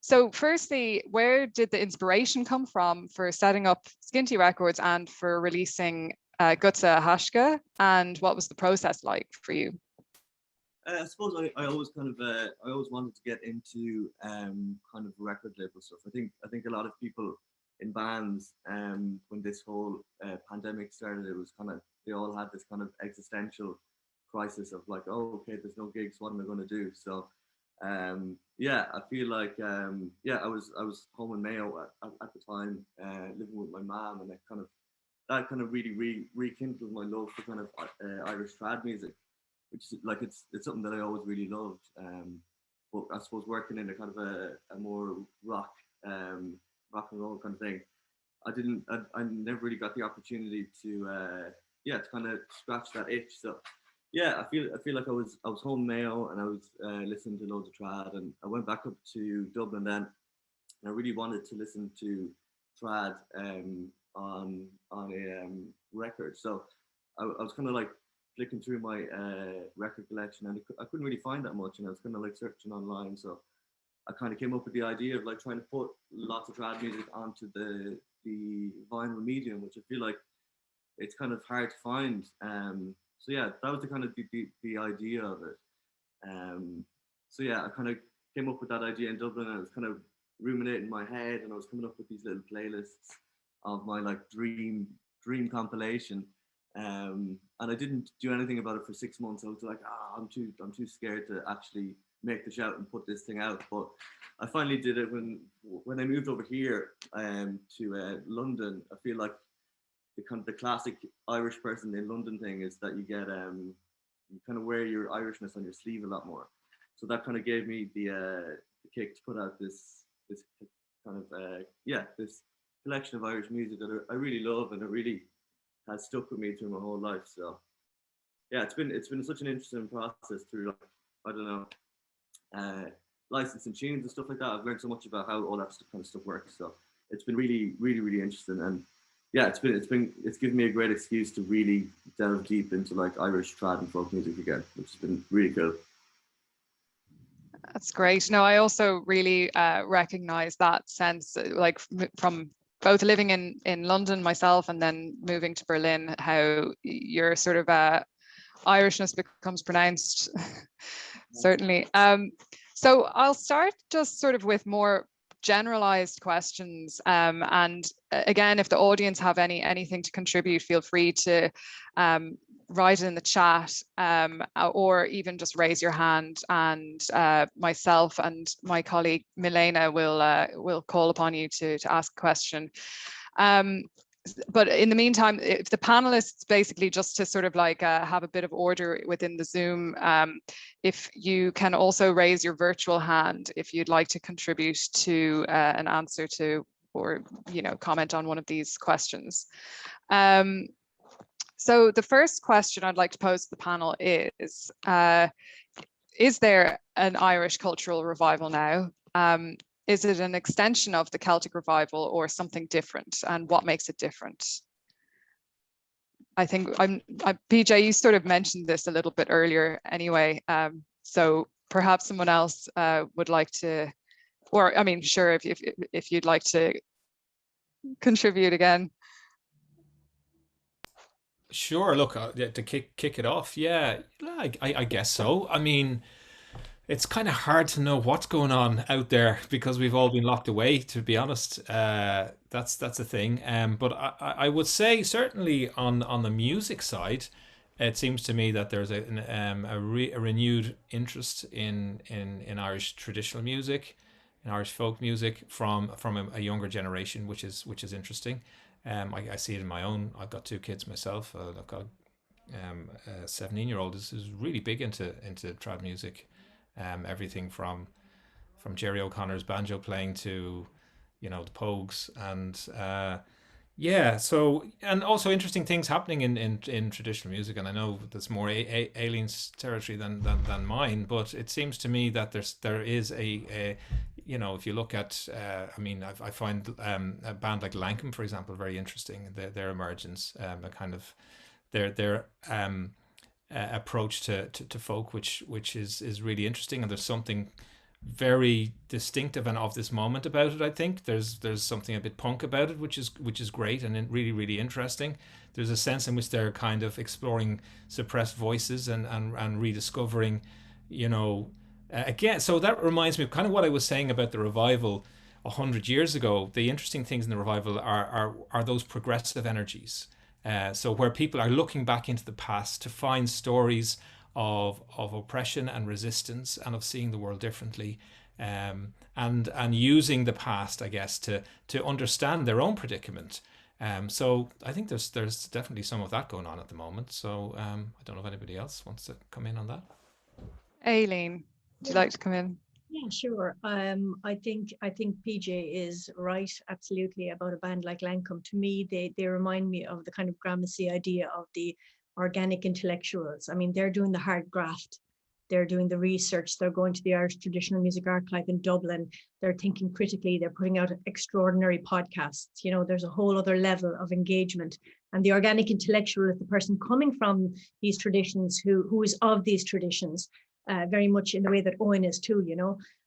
So firstly, where did the inspiration come from for setting up Skinty Records and for releasing Gutsa Hashka, and what was the process like for you? I suppose I always kind of I always wanted to get into kind of record label stuff. I think a lot of people in bands when this whole pandemic started, it was kind of, they all had this kind of existential crisis of like, oh, okay, there's no gigs, what am I going to do? So yeah, I feel like yeah, I was home in Mayo at the time, living with my mom, and that kind of really rekindled my love for kind of Irish trad music, which is like, it's something that I always really loved. But I suppose working in a kind of a more rock and roll kind of thing, I never really got the opportunity to yeah, to kind of scratch that itch. So yeah, I feel like I was home Mayo, and I was listening to loads of trad, and I went back up to Dublin then, and I really wanted to listen to trad on a record. So I was kind of like flicking through my record collection, and I couldn't really find that much, and I was kind of like searching online. So I kind of came up with the idea of like trying to put lots of trad music onto the vinyl medium, which I feel like it's kind of hard to find. So yeah, that was the kind of the idea of it. So yeah, I kind of came up with that idea in Dublin, and I was kind of ruminating in my head, and I was coming up with these little playlists of my like dream compilation. And I didn't do anything about it for 6 months. I was like, I'm too scared to actually make the shout and put this thing out. But I finally did it when I moved over here to London. I feel like the classic Irish person in London thing is that you get you kind of wear your Irishness on your sleeve a lot more. So that kind of gave me the kick to put out this kind of this collection of Irish music that I really love, and it really has stuck with me through my whole life. So yeah, it's been such an interesting process through, like, I don't know, licensing tunes and stuff like that. I've learned so much about how all that kind of stuff works. So it's been really, really, really interesting. And yeah, it's given me a great excuse to really delve deep into like Irish trad and folk music again, which has been really cool. That's great. No, I also really recognize that sense, like from both living in London myself and then moving to Berlin, how your sort of Irishness becomes pronounced, certainly. So I'll start just sort of with more generalized questions. And again, if the audience have anything to contribute, feel free to write it in the chat, or even just raise your hand, and myself and my colleague Milena will call upon you to ask a question. But in the meantime, if the panelists, basically just to sort of like have a bit of order within the Zoom, if you can also raise your virtual hand if you'd like to contribute to an answer to, or comment on one of these questions. So the first question I'd like to pose to the panel is there an Irish cultural revival now? Is it an extension of the Celtic revival or something different? And what makes it different? I think PJ, you sort of mentioned this a little bit earlier anyway. So perhaps someone else would like to, or I mean, sure, if you'd like to contribute again. Sure. Look, to kick it off, yeah, I guess so. I mean, it's kind of hard to know what's going on out there because we've all been locked away, to be honest. That's a thing. But I would say certainly on the music side, it seems to me that there's a renewed interest in Irish traditional music, in Irish folk music from a younger generation, which is interesting. I see it in my own. I've got two kids myself. I've got a 17-year-old is really big into trad music. Everything from Jerry O'Connor's banjo playing to, the Pogues, and so, and also interesting things happening in traditional music. And I know that's more Aileen's territory than mine, but it seems to me that there is a if you look at, I find a band like Lankum, for example, very interesting. Their emergence, a kind of their approach to folk, which is really interesting, and there's something very distinctive and of this moment about it. I think there's something a bit punk about it, which is great and really, really interesting. There's a sense in which they're kind of exploring suppressed voices and rediscovering, again. So that reminds me of kind of what I was saying about the revival 100 years ago. The interesting things in the revival are those progressive energies. So where people are looking back into the past to find stories of oppression and resistance and of seeing the world differently, and using the past, I guess, to understand their own predicament. So I think there's definitely some of that going on at the moment. So I don't know if anybody else wants to come in on that. Aileen, would you like to come in? Yeah, sure. I think PJ is right, absolutely, about a band like Lankum. To me, they remind me of the kind of Gramercy idea of the organic intellectuals. I mean, they're doing the hard graft, they're doing the research, they're going to the Irish Traditional Music Archive in Dublin, they're thinking critically, they're putting out extraordinary podcasts. There's a whole other level of engagement. And the organic intellectual is the person coming from these traditions who is of these traditions. Very much in the way that Owen is too,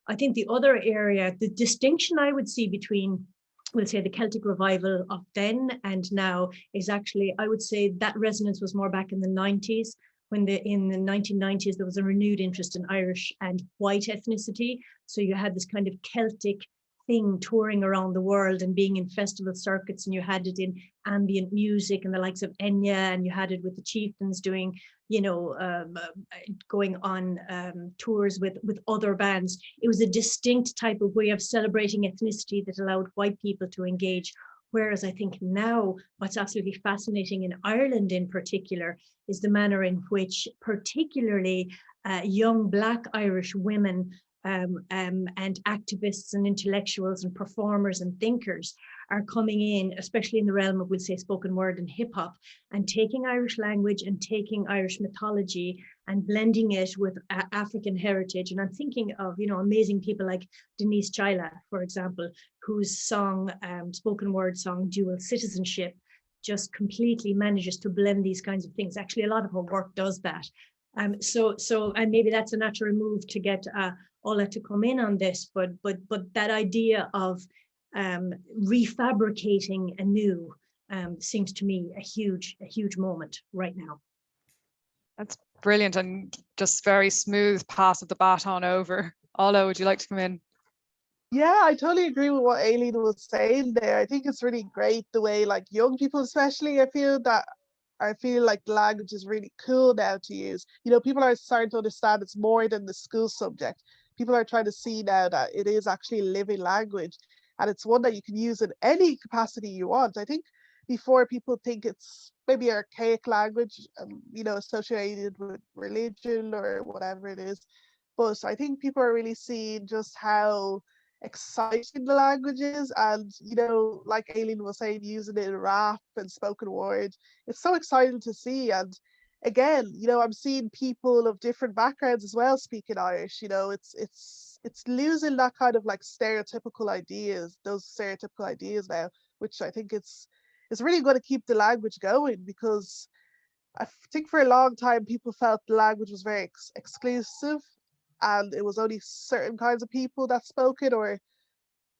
I think the other area, the distinction I would see between, we'll say, the Celtic revival of then and now is actually, I would say that resonance was more back in the 90s, when in the 1990s, there was a renewed interest in Irish and white ethnicity. So you had this kind of Celtic thing, touring around the world and being in festival circuits, and you had it in ambient music and the likes of Enya, and you had it with the chieftains doing, going on tours with other bands. It was a distinct type of way of celebrating ethnicity that allowed white people to engage. Whereas I think now what's absolutely fascinating in Ireland in particular is the manner in which particularly young Black Irish women and activists and intellectuals and performers and thinkers are coming in, especially in the realm of, we'll say, spoken word and hip hop, and taking Irish language and taking Irish mythology and blending it with African heritage. And I'm thinking of, amazing people like Denise Chaila, for example, whose song, spoken word song, Dual Citizenship, just completely manages to blend these kinds of things. Actually, a lot of her work does that. And maybe that's a natural move to get Ola to come in on this, but that idea of refabricating anew seems to me a huge moment right now. That's brilliant, and just very smooth pass of the baton over. Ola, would you like to come in? Yeah, I totally agree with what Aileen was saying there. I think it's really great the way, like, young people especially, I feel like the language is really cool now to use. People are starting to understand it's more than the school subject. People are trying to see now that it is actually a living language, and it's one that you can use in any capacity you want. I think before, people think it's maybe archaic language, associated with religion or whatever it is. But I think people are really seeing just how exciting the language is, and like Aileen was saying, using it in rap and spoken word, it's so exciting to see. And again, I'm seeing people of different backgrounds as well speaking Irish. It's losing that kind of like stereotypical ideas now, which I think it's really going to keep the language going, because I think for a long time people felt the language was very exclusive, and it was only certain kinds of people that spoke it, or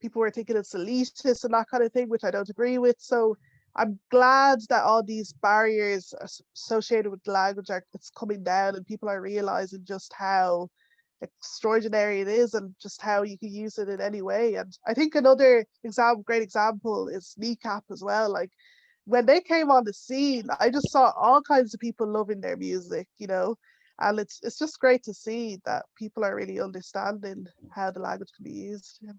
people were thinking it's elitist and that kind of thing, which I don't agree with. So I'm glad that all these barriers associated with the language it's coming down, and people are realizing just how extraordinary it is and just how you can use it in any way. And I think another great example is Kneecap as well. Like, when they came on the scene, I just saw all kinds of people loving their music, and it's just great to see that people are really understanding how the language can be used. Yeah.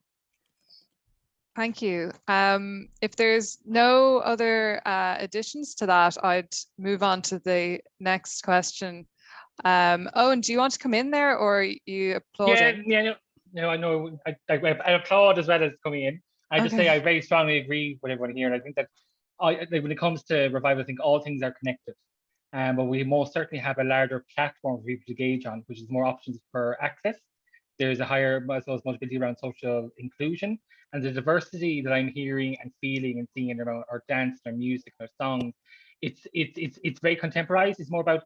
Thank you. If there's no other additions to that, I'd move on to the next question. Owen, do you want to come in there, or are you applauding? No, I know. I applaud as well as coming in. I just say I very strongly agree with everyone here, and I think that when it comes to revival, I think all things are connected. But we most certainly have a larger platform for people to engage on, which is more options for access. There's a higher, I suppose, mobility around social inclusion, and the diversity that I'm hearing and feeling and seeing around our dance, our music, our songs. It's very contemporized. It's more about,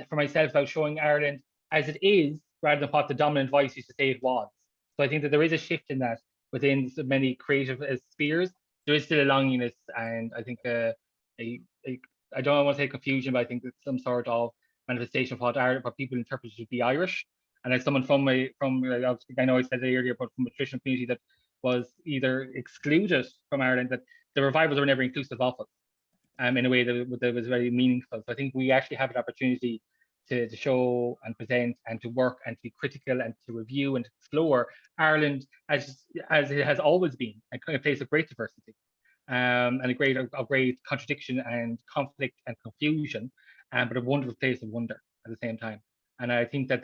for myself, about showing Ireland as it is, rather than what the dominant voice used to say it was. So I think that there is a shift in that within so many creative spheres. There is still a longingness, and I think I don't want to say confusion, but I think it's some sort of manifestation of what people interpret to be Irish. And as someone I know I said it earlier, but from a traditional community that was either excluded from Ireland, that the revivals were never inclusive of us, in a way that was very meaningful. So I think we actually have an opportunity to show and present and to work and to be critical and to review and to explore Ireland as it has always been, a place of great diversity, and a great contradiction and conflict and confusion, but a wonderful place of wonder at the same time. And I think that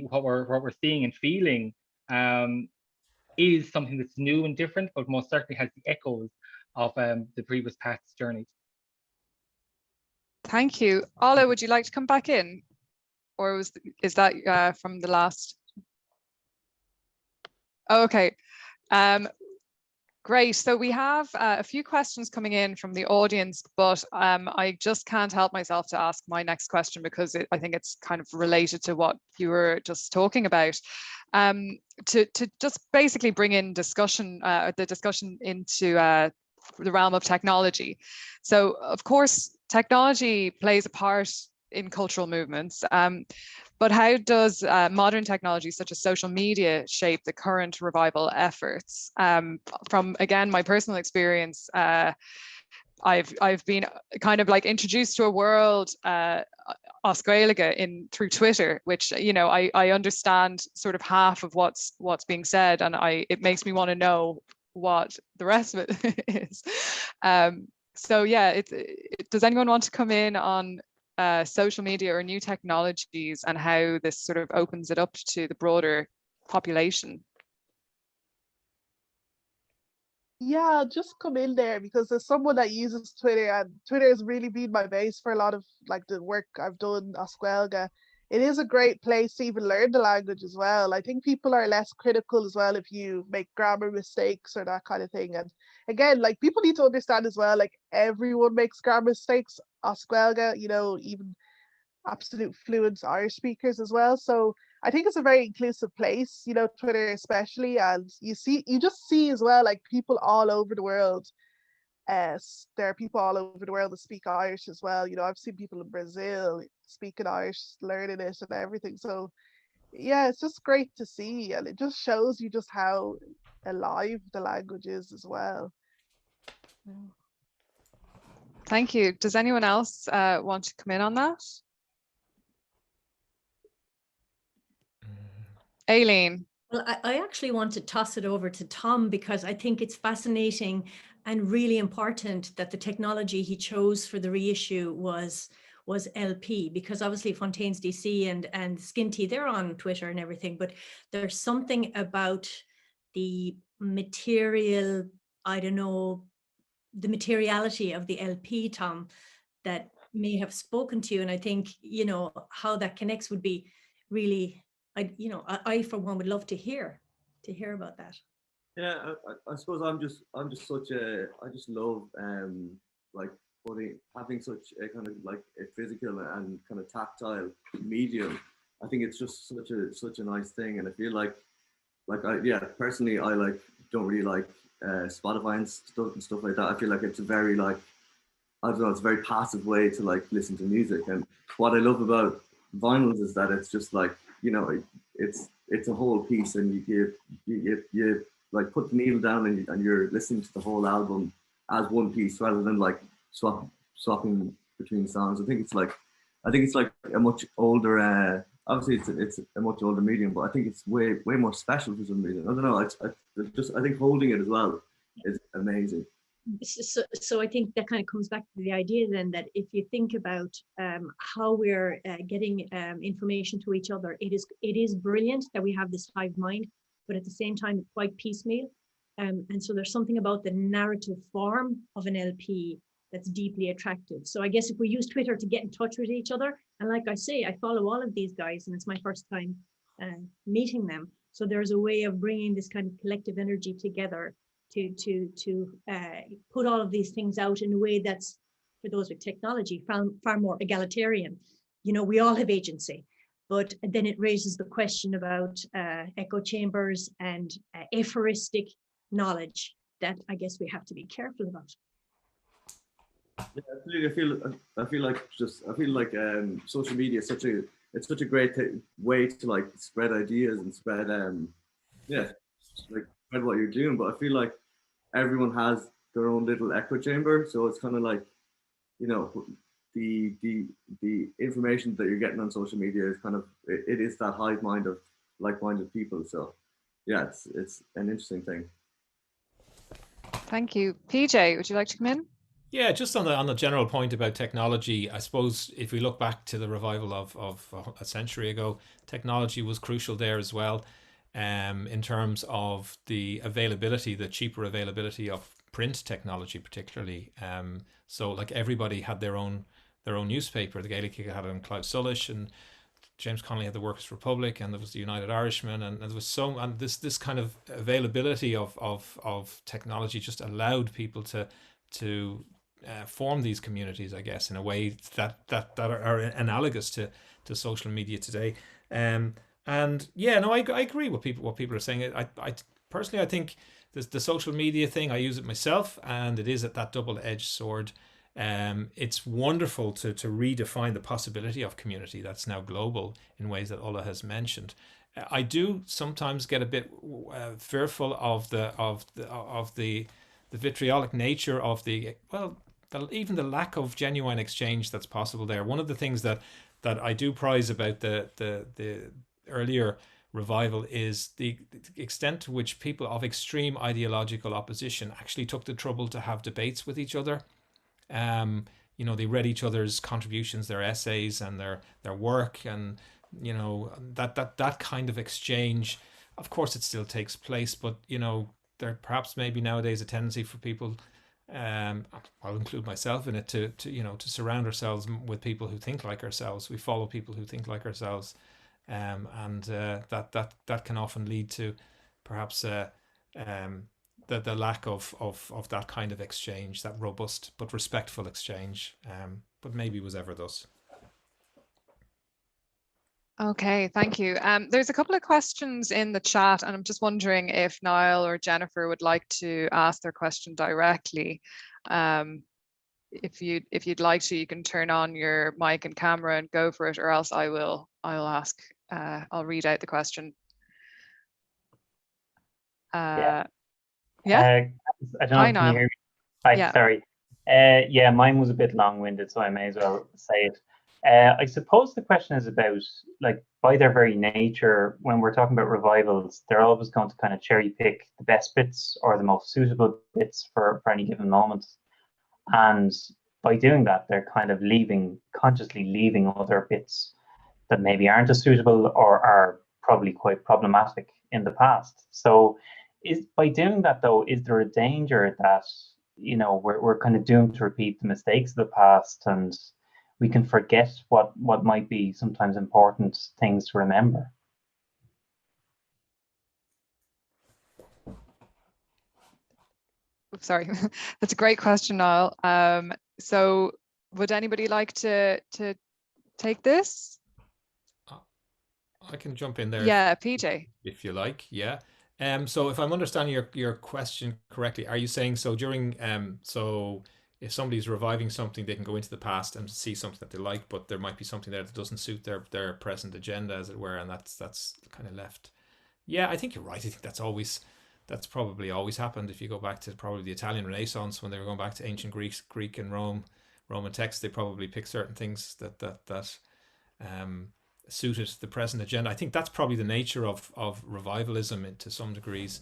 what we're seeing and feeling is something that's new and different, but most certainly has the echoes of the previous past journeys. Thank you. Ola, would you like to come back in? Or is that from the last? Oh, okay. Great. So we have a few questions coming in from the audience, but I just can't help myself to ask my next question, because I think it's kind of related to what you were just talking about. To just basically bring in the discussion into the realm of technology. So of course, technology plays a part in cultural movements, But how does modern technology such as social media shape the current revival efforts? From, again, my personal experience, I've been kind of like introduced to a world os Gaeilge through Twitter, which, you know, I understand sort of half of what's being said, and it makes me want to know what the rest of it is. So yeah, does anyone want to come in on social media or new technologies and how this sort of opens it up to the broader population? Yeah, I'll just come in there because as someone that uses Twitter, and Twitter has really been my base for a lot of like the work I've done as Gaeilge. It is a great place to even learn the language as well. I think people are less critical as well if you make grammar mistakes or that kind of thing. And again, like people need to understand as well, like everyone makes grammar mistakes as Gaeilge, you know, even absolute fluent Irish speakers as well. So I think it's a very inclusive place, you know, Twitter especially, and you just see as well, like people all over the world. There are people all over the world that speak Irish as well. You know, I've seen people in Brazil speaking Irish, learning it and everything. So yeah, it's just great to see, and it just shows you just how alive the language is as well. Thank you. Does anyone else want to come in on that? Aileen. Well, I actually want to toss it over to Tom because I think it's fascinating and really important that the technology he chose for the reissue was LP, because obviously Fonatines D.C. and Skinty, they're on Twitter and everything, but there's something about the material, I don't know, the materiality of the LP, Tom, that may have spoken to you. And I think, you know, how that connects would be really, I for one would love to hear about that. Yeah, I suppose I just love like having such a kind of like a physical and kind of tactile medium. I think it's just such a nice thing, and I feel like personally I like don't really like Spotify and stuff like that. I feel like it's a very like, I don't know, it's a very passive way to like listen to music. And what I love about vinyls is that it's just like, you know, it's a whole piece, and you like put the needle down and you're listening to the whole album as one piece rather than like swapping between songs. I think it's like a much older obviously it's a much older medium, but I think it's way more special for some reason. I don't know, I think holding it as well is amazing. So I think that kind of comes back to the idea then that if you think about how we're getting information to each other, it is brilliant that we have this hive mind, but at the same time it's quite piecemeal. And so there's something about the narrative form of an LP that's deeply attractive. So I guess if we use Twitter to get in touch with each other, and like I say, I follow all of these guys and it's my first time meeting them. So there's a way of bringing this kind of collective energy together to put all of these things out in a way that's, for those with technology, far more egalitarian. You know, we all have agency, but then it raises the question about echo chambers and aphoristic knowledge that I guess we have to be careful about. Yeah, absolutely. I feel like social media is such a great way to like spread ideas and spread spread what you're doing. But I feel like everyone has their own little echo chamber, so it's kind of like, you know, the information that you're getting on social media is kind of, it is that hive mind of like-minded people. So yeah, it's an interesting thing. Thank you. PJ, would you like to come in? Yeah, just on the general point about technology, I suppose if we look back to the revival of a century ago, technology was crucial there as well, in terms of the cheaper availability of print technology, particularly. So like everybody had their own newspaper. The Gaelgeoir had it on Cloud Sulish, and James Connolly had the Workers' Republic, and there was the United Irishman, and there was this kind of availability of technology just allowed people to form these communities, I guess, in a way that are analogous to social media today. And yeah, no, I agree with what people are saying. I personally, I think the social media thing, I use it myself, and it is at that double-edged sword. It's wonderful to redefine the possibility of community that's now global in ways that Ola has mentioned. I do sometimes get a bit fearful of the vitriolic nature of even the lack of genuine exchange that's possible there. One of the things that I do prize about the earlier revival is the extent to which people of extreme ideological opposition actually took the trouble to have debates with each other. They read each other's contributions, their essays and their work, and that kind of exchange. Of course it still takes place, but there perhaps maybe nowadays a tendency for people, I'll include myself in it, to surround ourselves with people who think like ourselves. We follow people who think like ourselves, and that can often lead to perhaps the lack of that kind of exchange, that robust but respectful exchange, but maybe was ever thus. Okay, thank you. There's a couple of questions in the chat, and I'm just wondering if Niall or Jennifer would like to ask their question directly. If you'd like to, you can turn on your mic and camera and go for it, or else I'll ask. I'll read out the question. Yeah. Yeah. I don't know. Hi, Can Niall. you hear me? Hi, Yeah. sorry. Yeah, mine was a bit long-winded, so I may as well say it. I suppose the question is about, like, by their very nature, when we're talking about revivals, they're always going to kind of cherry pick the best bits or the most suitable bits for any given moment. And by doing that, they're kind of consciously leaving other bits that maybe aren't as suitable or are probably quite problematic in the past. So by doing that, though, is there a danger that, we're kind of doomed to repeat the mistakes of the past, and we can forget what might be sometimes important things to remember? Sorry, that's a great question, Niall. So would anybody like to take this? I can jump in there. Yeah, PJ. If you like, yeah. So if I'm understanding your question correctly, are you saying so during so if somebody's reviving something, they can go into the past and see something that they like, but there might be something there that doesn't suit their present agenda, as it were, and that's kind of left. Yeah, I think you're right. I think that's probably always happened. If you go back to probably the Italian Renaissance, when they were going back to ancient Greek and Roman texts, they probably picked certain things that suited the present agenda. I think that's probably the nature of revivalism to some degrees.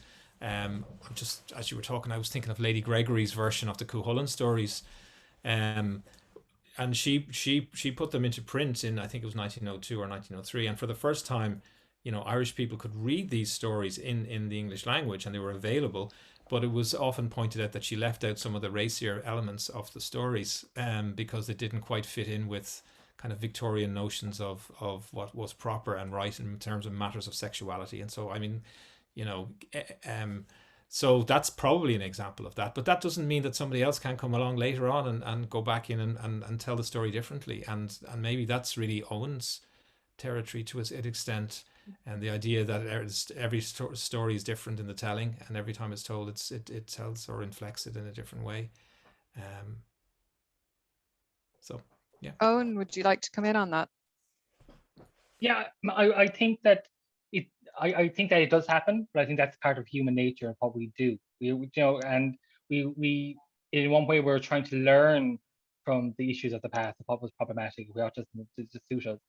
Just as you were talking, I was thinking of Lady Gregory's version of the Cuchulainn stories, and she put them into print in, I think it was 1902 or 1903, and for the first time, Irish people could read these stories in the English language, and they were available. But it was often pointed out that she left out some of the racier elements of the stories because they didn't quite fit in with kind of Victorian notions of what was proper and right in terms of matters of sexuality. And so, I mean, so that's probably an example of that. But that doesn't mean that somebody else can come along later on and go back in and tell the story differently. And maybe that's really Owen's territory to an extent. And the idea that every story is different in the telling, and every time it's told, it tells or inflects it in a different way. So. Yeah. Owen, would you like to come in on that? Yeah, I think that I think that it does happen, but I think that's part of human nature and what we do. And we in one way we're trying to learn from the issues of the past, what was problematic. We ought just to suit us.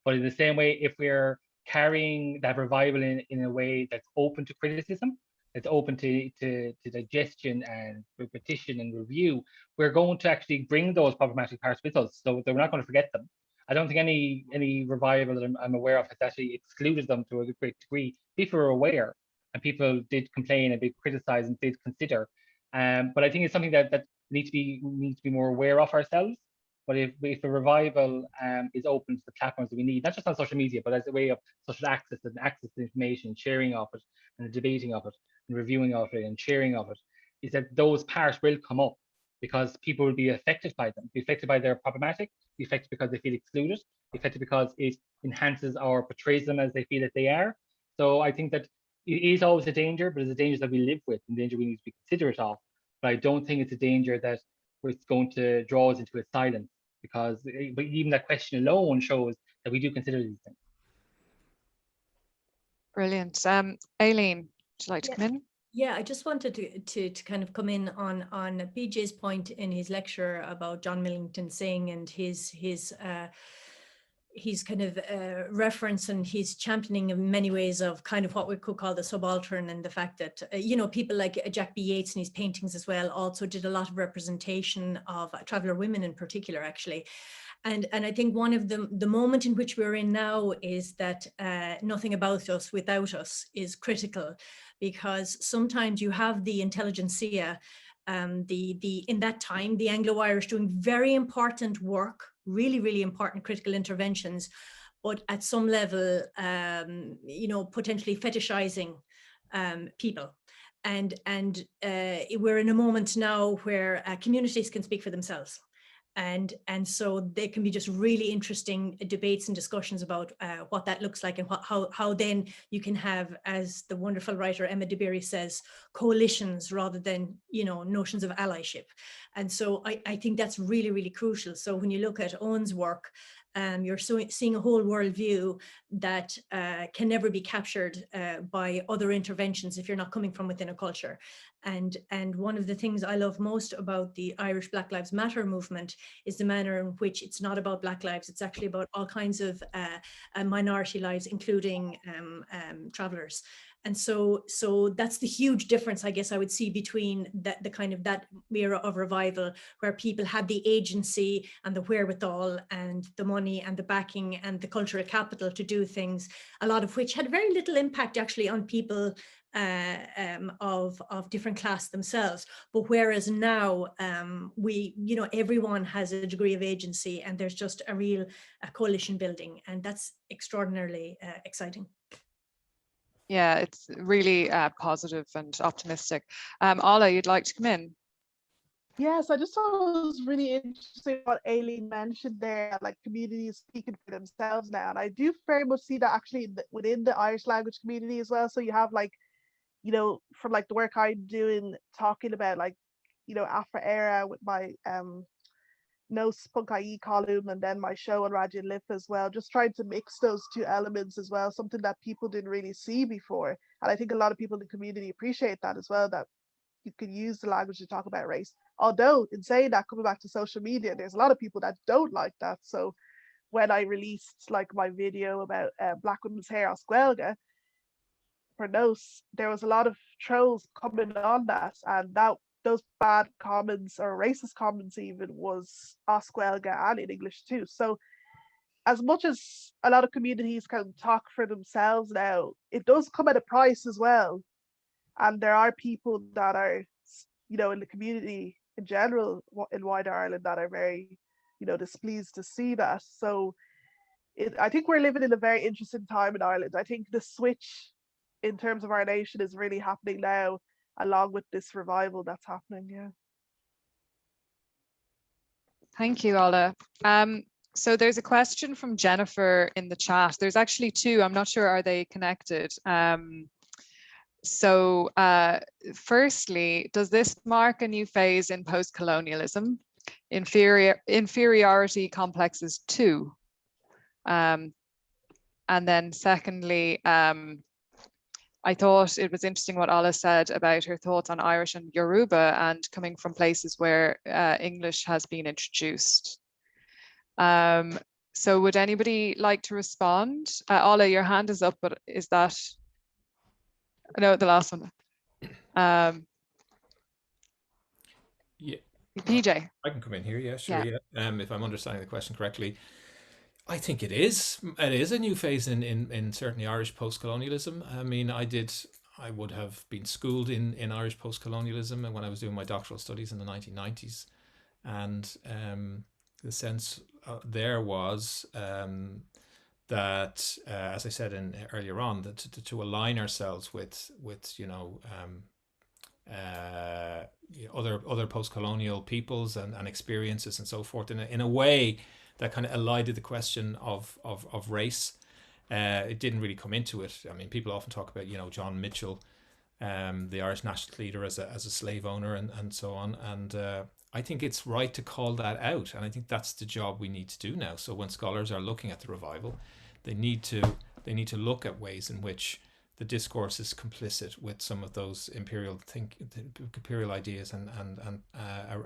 But in the same way, if we're carrying that revival in a way that's open to criticism, that's open to digestion and repetition and review, we're going to actually bring those problematic parts with us, so that we're not going to forget them. I don't think any revival that I'm aware of has actually excluded them to a great degree. People are aware, and people did complain and did criticize and did consider. But I think it's something that needs to be more aware of ourselves. But if a revival is open to the platforms that we need, not just on social media, but as a way of social access and access to information, sharing of it, and debating of it, and reviewing of it, and sharing of it, is that those parts will come up because people will be affected by them, be affected by their problematic, be affected because they feel excluded, be affected because it enhances or portrays them as they feel that they are. So I think that it is always a danger, but it's a danger that we live with, and danger we need to be considerate of. But I don't think it's a danger that it's going to draw us into a silence, because but even that question alone shows that we do consider these things. Brilliant. Aileen, would you like to come in? Yeah, I just wanted to kind of come in on BJ's point in his lecture about John Millington Synge and his kind of reference and his championing in many ways of kind of what we could call the subaltern, and the fact that, you know, people like Jack B. Yeats in his paintings as well also did a lot of representation of traveller women in particular, actually. And I think one of the moment in which we're in now is that nothing about us without us is critical, because sometimes you have the intelligentsia, in that time, the Anglo-Irish doing very important work, really, really important critical interventions, but at some level, you know, potentially fetishizing people. And we're in a moment now where communities can speak for themselves. And so there can be just really interesting debates and discussions about what that looks like, and how then you can have, as the wonderful writer Emma Debarry says, coalitions rather than, you know, notions of allyship. And so I think that's really, really crucial. So when you look at Owen's work, you're seeing a whole worldview that can never be captured by other interventions if you're not coming from within a culture. And one of the things I love most about the Irish Black Lives Matter movement is the manner in which it's not about Black lives, it's actually about all kinds of minority lives, including travellers. And so that's the huge difference, I guess, I would see between the kind of that era of revival, where people had the agency and the wherewithal and the money and the backing and the cultural capital to do things, a lot of which had very little impact actually on people of different class themselves. But whereas now you know, everyone has a degree of agency, and there's just a real coalition building, and that's extraordinarily exciting. Yeah, it's really positive and optimistic. Ola, you'd like to come in? Yes, I just thought it was really interesting what Aileen mentioned there, like communities speaking for themselves now. And I do very much see that actually within the Irish language community as well. So you have, like, you know, from like the work I'm doing, talking about, like, you know, Afro Era with my No Spunkai column, and then my show on Radio Lip as well, just trying to mix those two elements as well, something that people didn't really see before. And I think a lot of people in the community appreciate that as well, that you can use the language to talk about race. Although, in saying that, coming back to social media, there's a lot of people that don't like that. So when I released like my video about Black women's hair as Gaelge for Nos, there was a lot of trolls coming on that, and that those bad comments or racist comments even was as Gaelge and in English too. So as much as a lot of communities can talk for themselves now, it does come at a price as well. And there are people that are, you know, in the community in general in wider Ireland that are very, you know, displeased to see that. So I think we're living in a very interesting time in Ireland. I think the switch in terms of our nation is really happening now, along with this revival that's happening. Yeah. Thank you, Ola. So there's a question from Jennifer in the chat. There's actually two. I'm not sure, are they connected? So firstly, does this mark a new phase in post-colonialism? Inferiority complexes too. And then secondly, I thought it was interesting what Ola said about her thoughts on Irish and Yoruba and coming from places where English has been introduced. So would anybody like to respond? Ola, your hand is up, but is that? No, the last one. Yeah. PJ. I can come in here, yeah, sure, yeah. If I'm understanding the question correctly. I think it is a new phase in certainly Irish post-colonialism. I mean, I would have been schooled in Irish post-colonialism when I was doing my doctoral studies in the 1990s. And the sense there was that, as I said earlier on, that to align ourselves with you know, other post-colonial peoples and experiences and so forth in a way that kind of elided the question of race. It didn't really come into it. I mean, people often talk about, you know, John Mitchell, the Irish national leader, as a slave owner and so on. And I think it's right to call that out, and I think that's the job we need to do now. So when scholars are looking at the revival, they need to look at ways in which the discourse is complicit with some of those imperial ideas and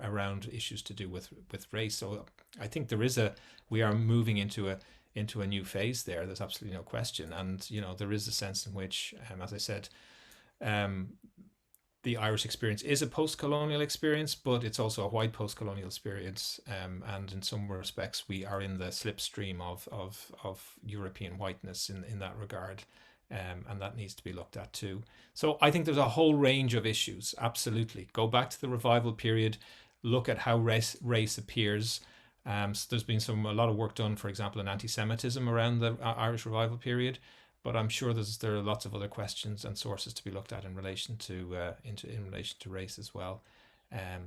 around issues to do with race. So I think we are moving into a new phase there. There's absolutely no question, and there is a sense in which, as I said, the Irish experience is a post-colonial experience, but it's also a white post-colonial experience, and in some respects we are in the slipstream of European whiteness in that regard, and that needs to be looked at too. So I think there's a whole range of issues. Absolutely, go back to the revival period, look at how race appears. So there's been a lot of work done, for example, in anti-Semitism around the Irish revival period. But I'm sure there are lots of other questions and sources to be looked at in relation to race as well.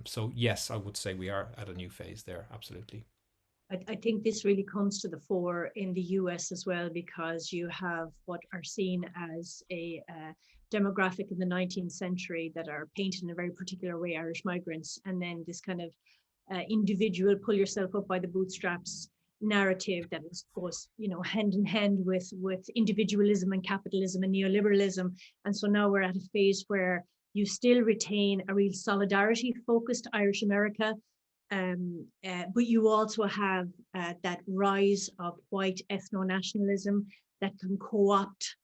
So yes, I would say we are at a new phase there. Absolutely. I think this really comes to the fore in the US as well, because you have what are seen as a demographic in the 19th century that are painted in a very particular way, Irish migrants, and then this kind of individual pull yourself up by the bootstraps narrative that is, of course, hand in hand with individualism and capitalism and neoliberalism. And so now we're at a phase where you still retain a real solidarity focused Irish America, but you also have that rise of white ethno-nationalism that can co-opt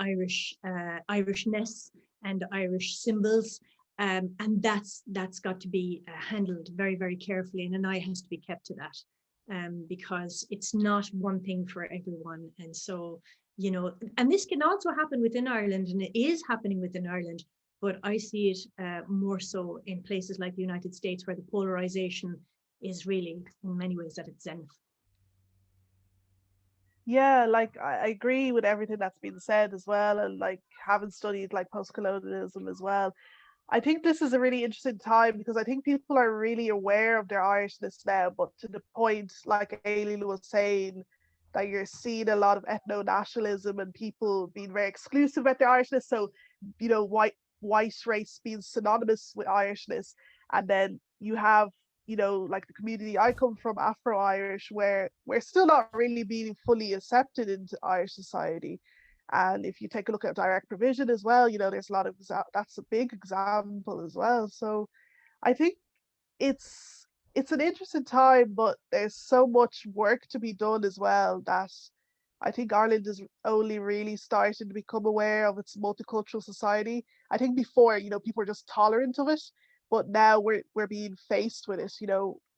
Irishness and Irish symbols, and that's got to be handled very, very carefully, and an eye has to be kept to that. Because it's not one thing for everyone. And so, and this can also happen within Ireland, and it is happening within Ireland, but I see it more so in places like the United States, where the polarization is really, in many ways, at its zenith. Yeah, like I agree with everything that's been said as well, and like having studied like post-colonialism as well, I think this is a really interesting time, because I think people are really aware of their Irishness now, but to the point, like Aileen was saying, that you're seeing a lot of ethno-nationalism and people being very exclusive about their Irishness. So, white race being synonymous with Irishness. And then you have, like the community I come from, Afro-Irish, where we're still not really being fully accepted into Irish society. And if you take a look at direct provision as well, there's a lot of that's a big example as well. So I think it's an interesting time, but there's so much work to be done as well, that I think Ireland is only really starting to become aware of its multicultural society. I think before, people were just tolerant of it, but now we're being faced with it.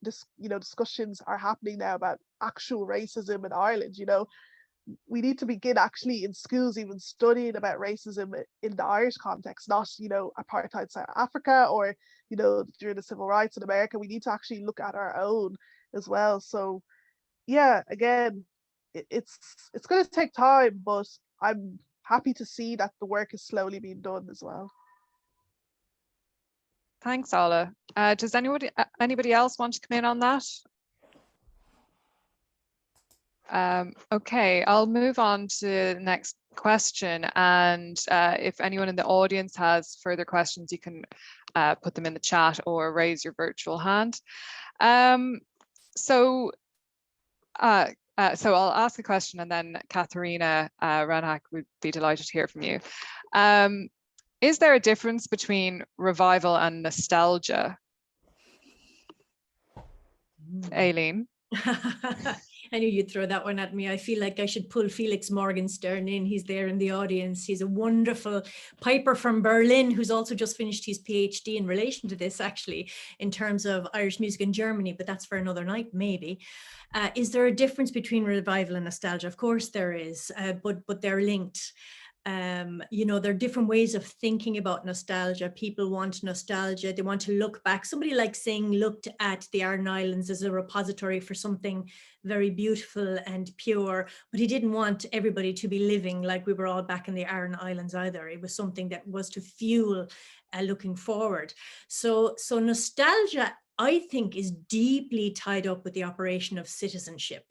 Discussions are happening now about actual racism in Ireland. We need to begin actually in schools even studying about racism in the Irish context, not apartheid South Africa or during the civil rights in America. We need to actually look at our own as well. So yeah, again, it's going to take time, but I'm happy to see that the work is slowly being done as well. Thanks, Ola. Does anybody else want to come in on that? Okay, I'll move on to the next question, and if anyone in the audience has further questions, you can put them in the chat or raise your virtual hand. So I'll ask a question, and then Katharina Ranhack would be delighted to hear from you. Is there a difference between revival and nostalgia? Aileen? I knew you'd throw that one at me. I feel like I should pull Felix Morgenstern in. He's there in the audience. He's a wonderful piper from Berlin who's also just finished his PhD in relation to this, actually, in terms of Irish music in Germany, but that's for another night, maybe. Is there a difference between revival and nostalgia? Of course there is, but they're linked. There are different ways of thinking about nostalgia. People want nostalgia. They want to look back. Somebody like Synge looked at the Aran Islands as a repository for something very beautiful and pure, but he didn't want everybody to be living like we were all back in the Aran Islands either. It was something that was to fuel looking forward. So nostalgia, I think, is deeply tied up with the operation of citizenship,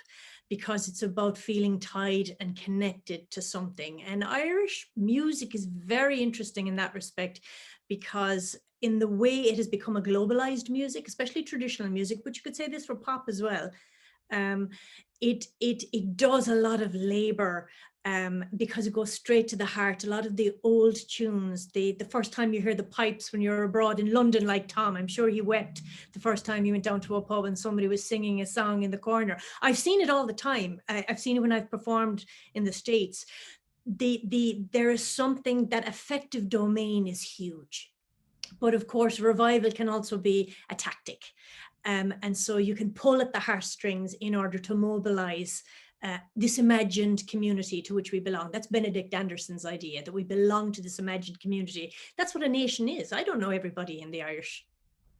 because it's about feeling tied and connected to something. And Irish music is very interesting in that respect, because in the way it has become a globalized music, especially traditional music, but you could say this for pop as well, it does a lot of labor because it goes straight to the heart. A lot of the old tunes, the first time you hear the pipes when you're abroad in London, like Tom, I'm sure he wept the first time he went down to a pub and somebody was singing a song in the corner. I've seen it all the time. I've seen it when I've performed in the States. There is something, that affective domain is huge. But of course, revival can also be a tactic. And so you can pull at the heartstrings in order to mobilize this imagined community to which we belong. That's Benedict Anderson's idea, that we belong to this imagined community. That's what a nation is. I don't know everybody in the Irish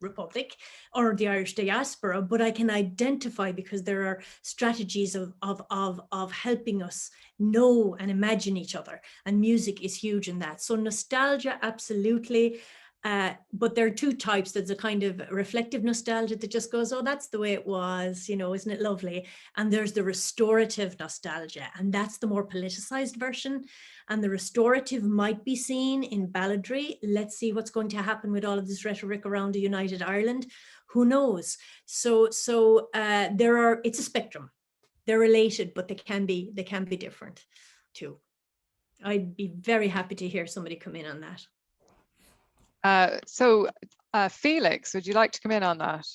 Republic or the Irish diaspora, but I can identify, because there are strategies of helping us know and imagine each other. And music is huge in that. So nostalgia, absolutely. But there are two types. There's a kind of reflective nostalgia that just goes, oh, that's the way it was, you know, isn't it lovely? And there's the restorative nostalgia, and that's the more politicized version. And the restorative might be seen in balladry. Let's see what's going to happen with all of this rhetoric around a united Ireland. Who knows? So it's a spectrum. They're related, but they can be different too. I'd be very happy to hear somebody come in on that. Felix, would you like to come in on that?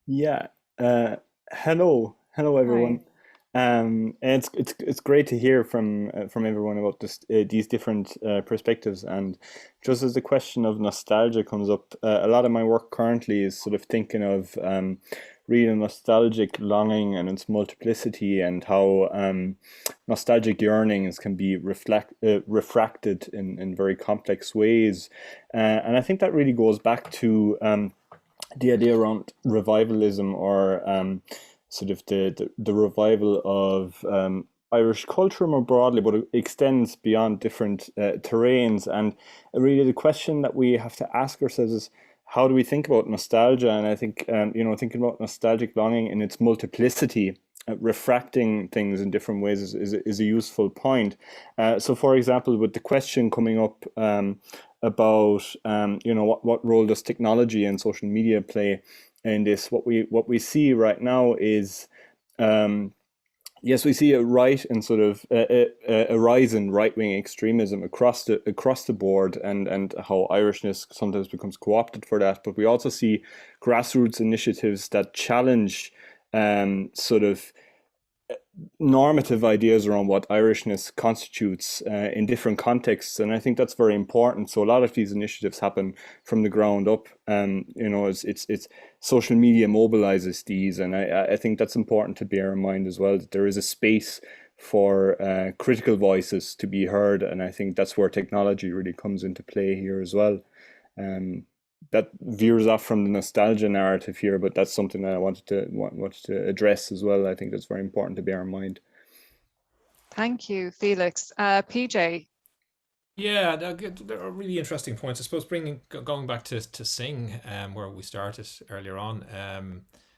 Yeah. Hello everyone. And it's great to hear from everyone about these different perspectives. And just as the question of nostalgia comes up, a lot of my work currently is sort of thinking of real nostalgic longing and its multiplicity, and how nostalgic yearnings can be refracted in very complex ways. And I think that really goes back to the idea around revivalism, or sort of the revival of Irish culture more broadly, but it extends beyond different terrains. And really the question that we have to ask ourselves is, how do we think about nostalgia? And I think, thinking about nostalgic longing in its multiplicity, refracting things in different ways is a useful point. So for example, with the question coming up about, what role does technology and social media play in this? What we see right now is, yes, we see a rise in right-wing extremism across the board, and how Irishness sometimes becomes co-opted for that. But we also see grassroots initiatives that challenge sort of normative ideas around what Irishness constitutes in different contexts, and I think that's very important. So a lot of these initiatives happen from the ground up. It's social media mobilizes these, and I think that's important to bear in mind as well, that there is a space for critical voices to be heard, and I think that's where technology really comes into play here as well. That veers off from the nostalgia narrative here, but that's something that I wanted to address as well. I think that's very important to bear in mind. Thank you, Felix. PJ. Yeah, there are really interesting points. I suppose going back to Synge, where we started earlier on.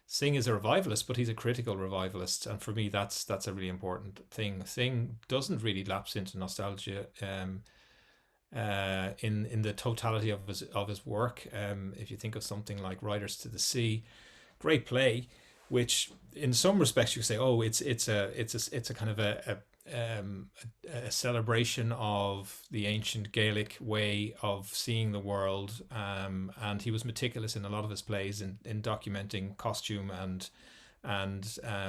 Synge is a revivalist, but he's a critical revivalist, and for me, that's a really important thing. Synge doesn't really lapse into nostalgia. In the totality of his work, if you think of something like Riders to the Sea, great play, which in some respects you say, oh, it's a kind of a celebration of the ancient Gaelic way of seeing the world, and he was meticulous in a lot of his plays in documenting costume and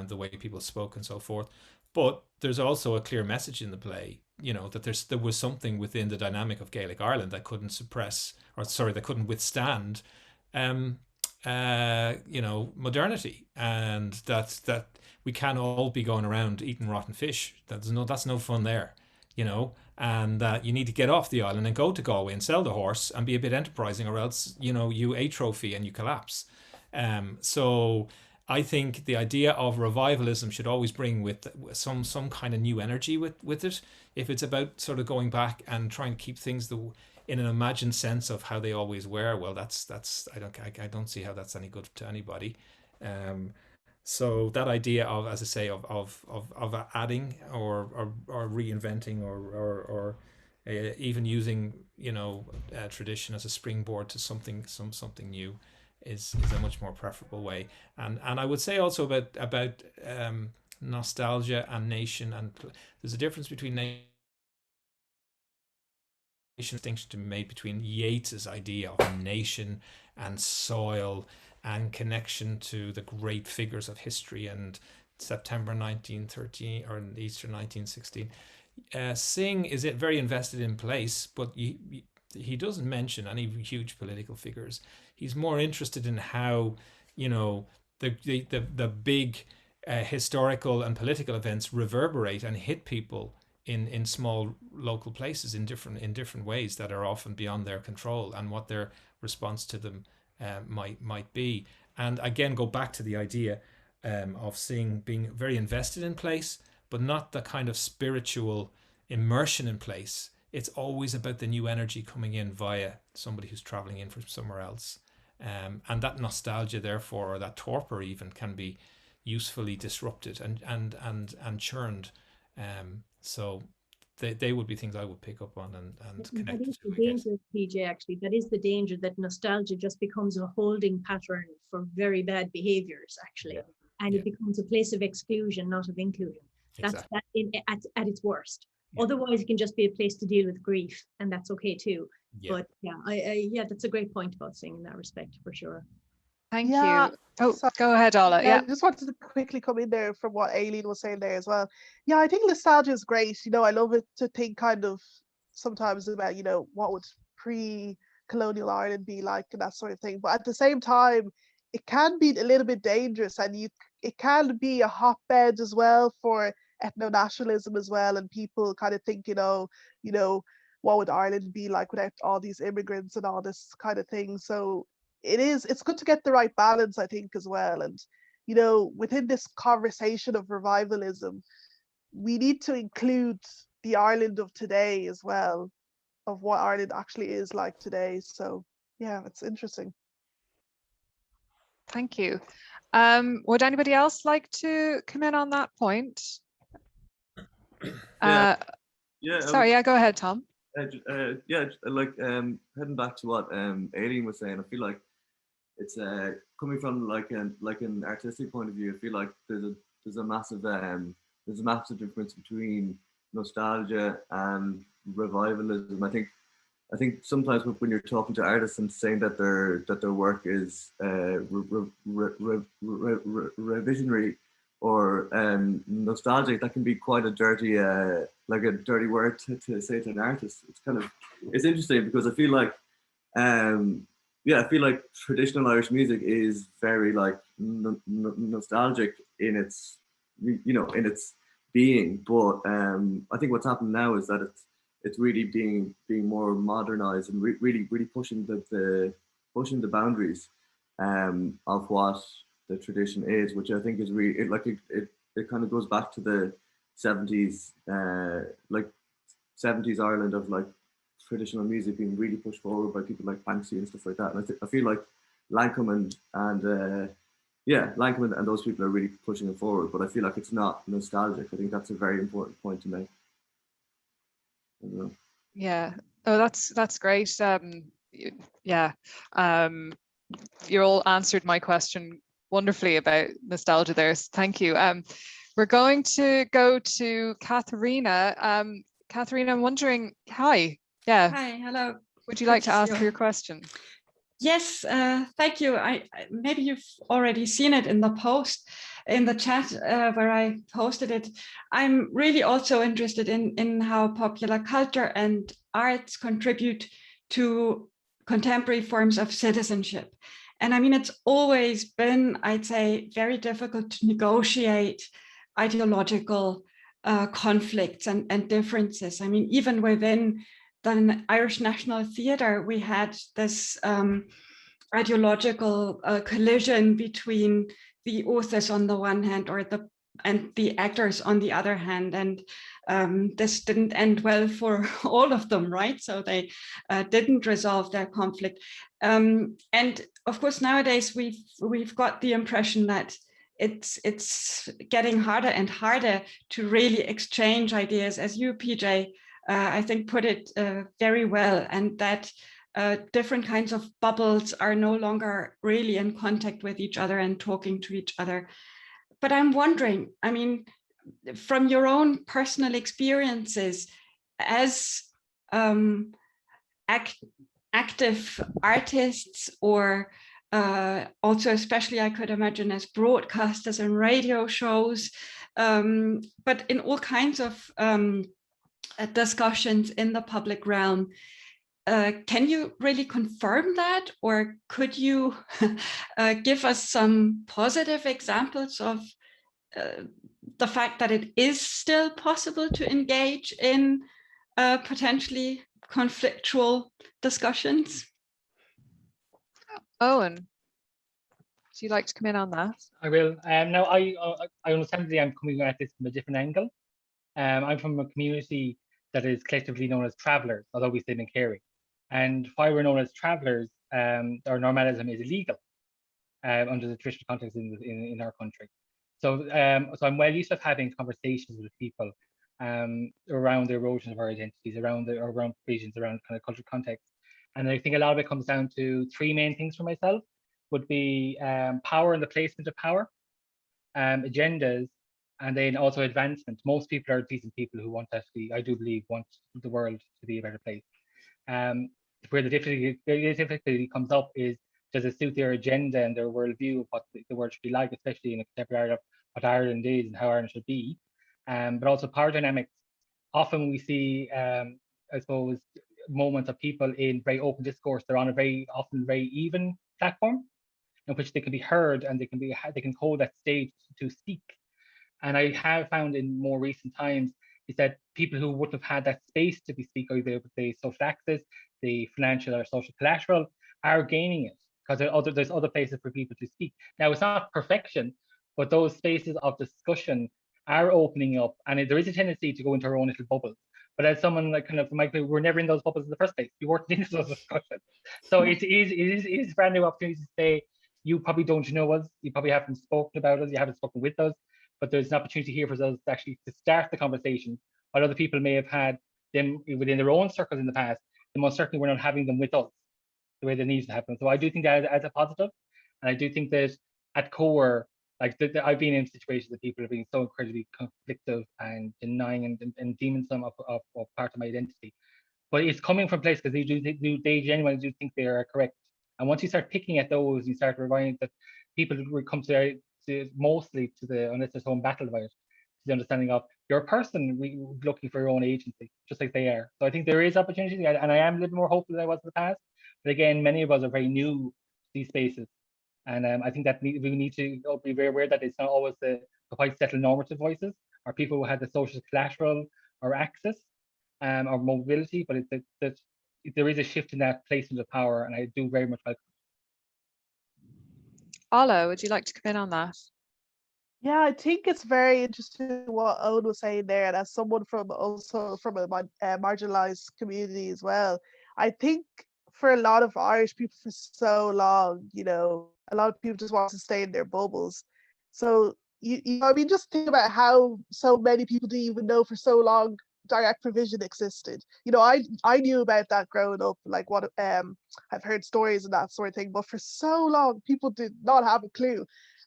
the way people spoke and so forth. But there's also a clear message in the play, that there was something within the dynamic of Gaelic Ireland that couldn't that couldn't withstand, modernity, and that we can't all be going around eating rotten fish. That's no fun there, and that you need to get off the island and go to Galway and sell the horse and be a bit enterprising, or else, you atrophy and you collapse. So I think the idea of revivalism should always bring with some kind of new energy with it. If it's about sort of going back and trying to keep things in an imagined sense of how they always were, well, that's I don't see how that's any good to anybody. So that idea of, as I say, of adding or reinventing or even using tradition as a springboard to something new is a much more preferable way. And I would say also about nostalgia and nation, and there's a difference between nation distinction to be made between Yeats's idea of nation and soil and connection to the great figures of history and September 1913 or Easter 1916. Synge is very invested in place, but he doesn't mention any huge political figures. He's more interested in how, the big historical and political events reverberate and hit people in small local places in different ways that are often beyond their control, and what their response to them might be. And again, go back to the idea of Synge being very invested in place, but not the kind of spiritual immersion in place. It's always about the new energy coming in via somebody who's traveling in from somewhere else. And that nostalgia, therefore, or that torpor even, can be usefully disrupted and churned. So they would be things I would pick up on and connect to. That is the danger, PJ, actually. That is the danger, that nostalgia just becomes a holding pattern for very bad behaviors, actually. Yeah. And it becomes a place of exclusion, not of inclusion. That's exactly. At its worst. Yeah. Otherwise, it can just be a place to deal with grief, and that's okay too. Yeah. But yeah, that's a great point about Synge in that respect, for sure. Thank you. Oh, go ahead, Ola. Yeah, I just wanted to quickly come in there from what Aileen was saying there as well. Yeah, I think nostalgia is great. I love it to think kind of sometimes about, what would pre-colonial Ireland be like and that sort of thing. But at the same time, it can be a little bit dangerous, and it can be a hotbed as well for ethno-nationalism as well, and people kind of thinking, what would Ireland be like without all these immigrants and all this kind of thing. So it's good to get the right balance, I think, as well. And within this conversation of revivalism, we need to include the Ireland of today as well, of what Ireland actually is like today. So yeah, it's interesting. Thank you. Would anybody else like to come in on that point? Sorry, go ahead, Tom. Heading back to what Aileen was saying, I feel like it's coming from like an artistic point of view. I feel like there's a massive difference between nostalgia and revivalism. I think sometimes when you're talking to artists and saying that their work is revisionary or nostalgic, that can be quite a dirty word to say to an artist. It's interesting because I feel like traditional Irish music is very nostalgic in its being, but I think what's happened now is that it's really being more modernized and really pushing the boundaries of what the tradition is, which I think is really it kind of goes back to the 70s, 70s Ireland of traditional music being really pushed forward by people like Banksy and stuff like that. And I feel like Lancome and those people are really pushing it forward, but I feel like it's not nostalgic. I think that's a very important point to make. Yeah. Oh, that's great. You all answered my question wonderfully about nostalgia there. So thank you. We're going to go to Katharina. Katharina, I'm wondering, hi. Yeah. Hi, hello. Would you like to ask your question? Yes, thank you. Maybe you've already seen it in the post, in the chat where I posted it. I'm really also interested in how popular culture and arts contribute to contemporary forms of citizenship. And I mean, it's always been, I'd say, very difficult to negotiate ideological conflicts and differences. I mean, even within the Irish National Theatre, we had this ideological collision between the authors on the one hand and the actors on the other hand, and this didn't end well for all of them, right? So they didn't resolve their conflict, and of course nowadays we've got the impression that it's getting harder and harder to really exchange ideas, as you, PJ, I think, put it very well, and that different kinds of bubbles are no longer really in contact with each other and talking to each other. But I'm wondering, I mean, from your own personal experiences as active artists, or also especially I could imagine as broadcasters and radio shows, but in all kinds of discussions in the public realm, can you really confirm that, or could you give us some positive examples of the fact that it is still possible to engage in potentially conflictual discussions? Owen, would you like to come in on that? I will. Now, I understand that I'm coming at this from a different angle. I'm from a community that is collectively known as travellers, although we live in Kerry. And why we're known as travellers, our normalism is illegal under the traditional context in our country. So, so I'm well used to having conversations with people around the erosion of our identities, around provisions, around kind of cultural context. And I think a lot of it comes down to three main things for myself: would be power and the placement of power, agendas, and then also advancement. Most people are decent people who want that to be, I do believe, want the world to be a better place. Where the difficulty comes up is, does it suit their agenda and their worldview of what the world should be like, especially in a contemporary of what Ireland is and how Ireland should be. But also power dynamics. Often we see, I suppose, moments of people in very open discourse. They're on a often very even platform in which they can be heard and they can hold that stage to speak. And I have found in more recent times is that people who wouldn't have had that space to speak, either with the social access, the financial or social collateral, are gaining it, because there's other places for people to speak. Now, it's not perfection, but those spaces of discussion are opening up, and there is a tendency to go into our own little bubbles. But as someone like kind of Michael, we're never in those bubbles in the first place. We weren't into those discussions. So it is a brand new opportunity to say, you probably don't know us, you probably haven't spoken about us, you haven't spoken with us, but there's an opportunity here for us to actually to start the conversation. While other people may have had them within their own circles in the past, and most certainly we're not having them with us the way they need to happen. So I do think that as a positive, and I do think that at core, like I've been in situations that people are being so incredibly conflictive and denying and deeming some of part of my identity. But it's coming from place because they genuinely do think they are correct. And once you start picking at those, you start relying that people will come to mostly to the, unless there's some battle about it, to the understanding of you're a person looking for your own agency, just like they are. So I think there is opportunity, and I am a little more hopeful than I was in the past. But again, many of us are very new to these spaces. And I think that we need to be very aware that it's not always the quite settled normative voices, or people who had the social collateral or access or mobility, but that there is a shift in that placement of power, and I do very much welcome it. Ola, would you like to come in on that? Yeah, I think it's very interesting what Owen was saying there, and as someone from a marginalized community as well, I think for a lot of Irish people for so long, a lot of people just want to stay in their bubbles. So I mean, just think about how so many people didn't even know for so long direct provision existed. I knew about that growing up, like what I've heard stories and that sort of thing, but for so long people did not have a clue.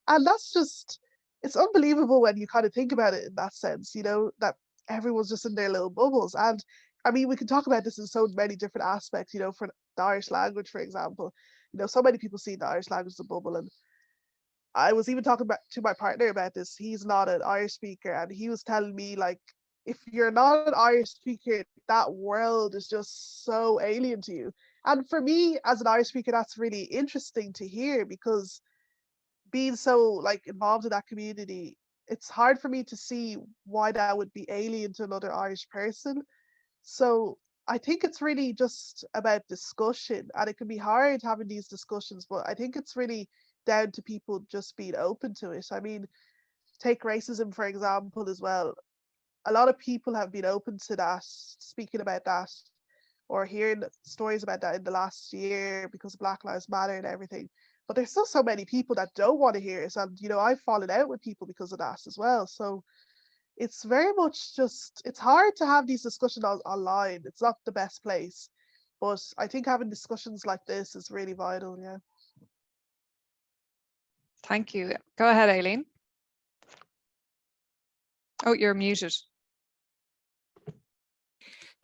And that's just, it's unbelievable when you kind of think about it in that sense, that everyone's just in their little bubbles. And I mean, we can talk about this in so many different aspects, for the Irish language, for example. So many people see the Irish language as a bubble. And I was even talking to my partner about this. He's not an Irish speaker, and he was telling me, like, if you're not an Irish speaker, that world is just so alien to you. And for me, as an Irish speaker, that's really interesting to hear, because being so involved in that community, it's hard for me to see why that would be alien to another Irish person. So I think it's really just about discussion, and it can be hard having these discussions, but I think it's really down to people just being open to it. I mean, take racism, for example, as well. A lot of people have been open to that, speaking about that, or hearing stories about that in the last year because of Black Lives Matter and everything. But there's still so many people that don't want to hear it. And, I've fallen out with people because of that as well. So it's very much just, it's hard to have these discussions online. It's not the best place, but I think having discussions like this is really vital. Yeah. Thank you. Go ahead, Aileen. Oh, you're muted.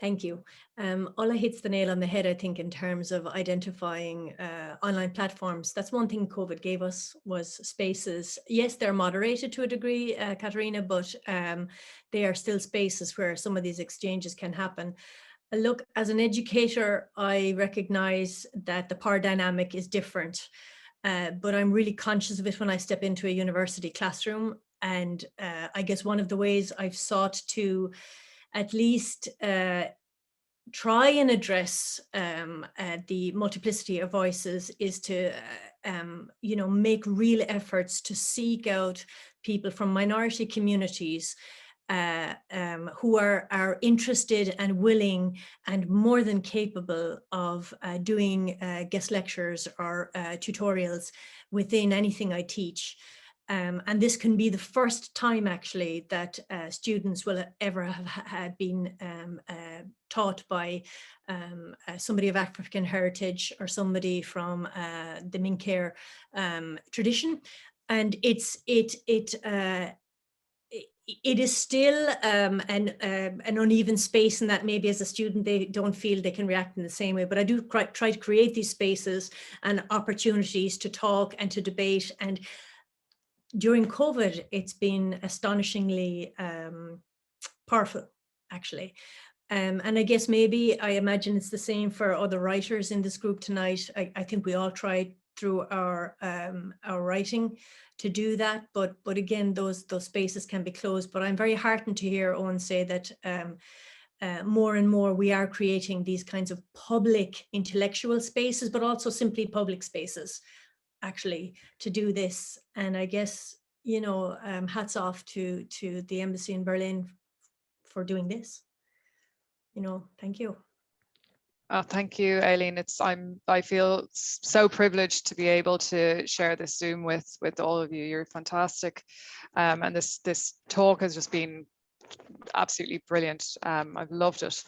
Thank you. Ola hits the nail on the head, I think, in terms of identifying online platforms. That's one thing COVID gave us, was spaces. Yes, they're moderated to a degree, Katerina, but they are still spaces where some of these exchanges can happen. Look, as an educator, I recognize that the power dynamic is different, but I'm really conscious of it when I step into a university classroom. And I guess one of the ways I've sought to at least try and address the multiplicity of voices is to, you know, make real efforts to seek out people from minority communities who are interested and willing and more than capable of doing guest lectures or tutorials within anything I teach. And this can be the first time actually that students will ever have been taught by somebody of African heritage or somebody from the Mincéir tradition. And it is still an uneven space in that maybe as a student they don't feel they can react in the same way, but I do try to create these spaces and opportunities to talk and to debate. And during COVID, it's been astonishingly powerful, actually. And I guess maybe, I imagine it's the same for other writers in this group tonight. I think we all tried through our writing to do that, but again, those spaces can be closed. But I'm very heartened to hear Owen say that more and more we are creating these kinds of public intellectual spaces, but also simply public spaces, actually, to do this. And I guess, you know, hats off to the embassy in Berlin for doing this. You know, thank you. Oh, thank you, Aileen. I feel so privileged to be able to share this Zoom with all of you. You're fantastic, and this talk has just been absolutely brilliant. I've loved it.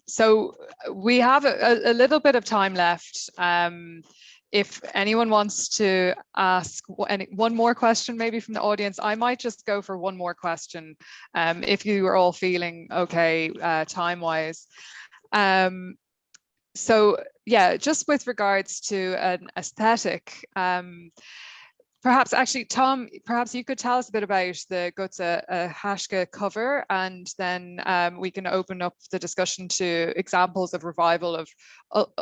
So we have a little bit of time left. If anyone wants to ask one more question, maybe from the audience, I might just go for one more question, if you are all feeling okay time-wise. So yeah, just with regards to an aesthetic, perhaps actually, Tom, perhaps you could tell us a bit about the Gutsa Hashka cover, and then we can open up the discussion to examples of revival of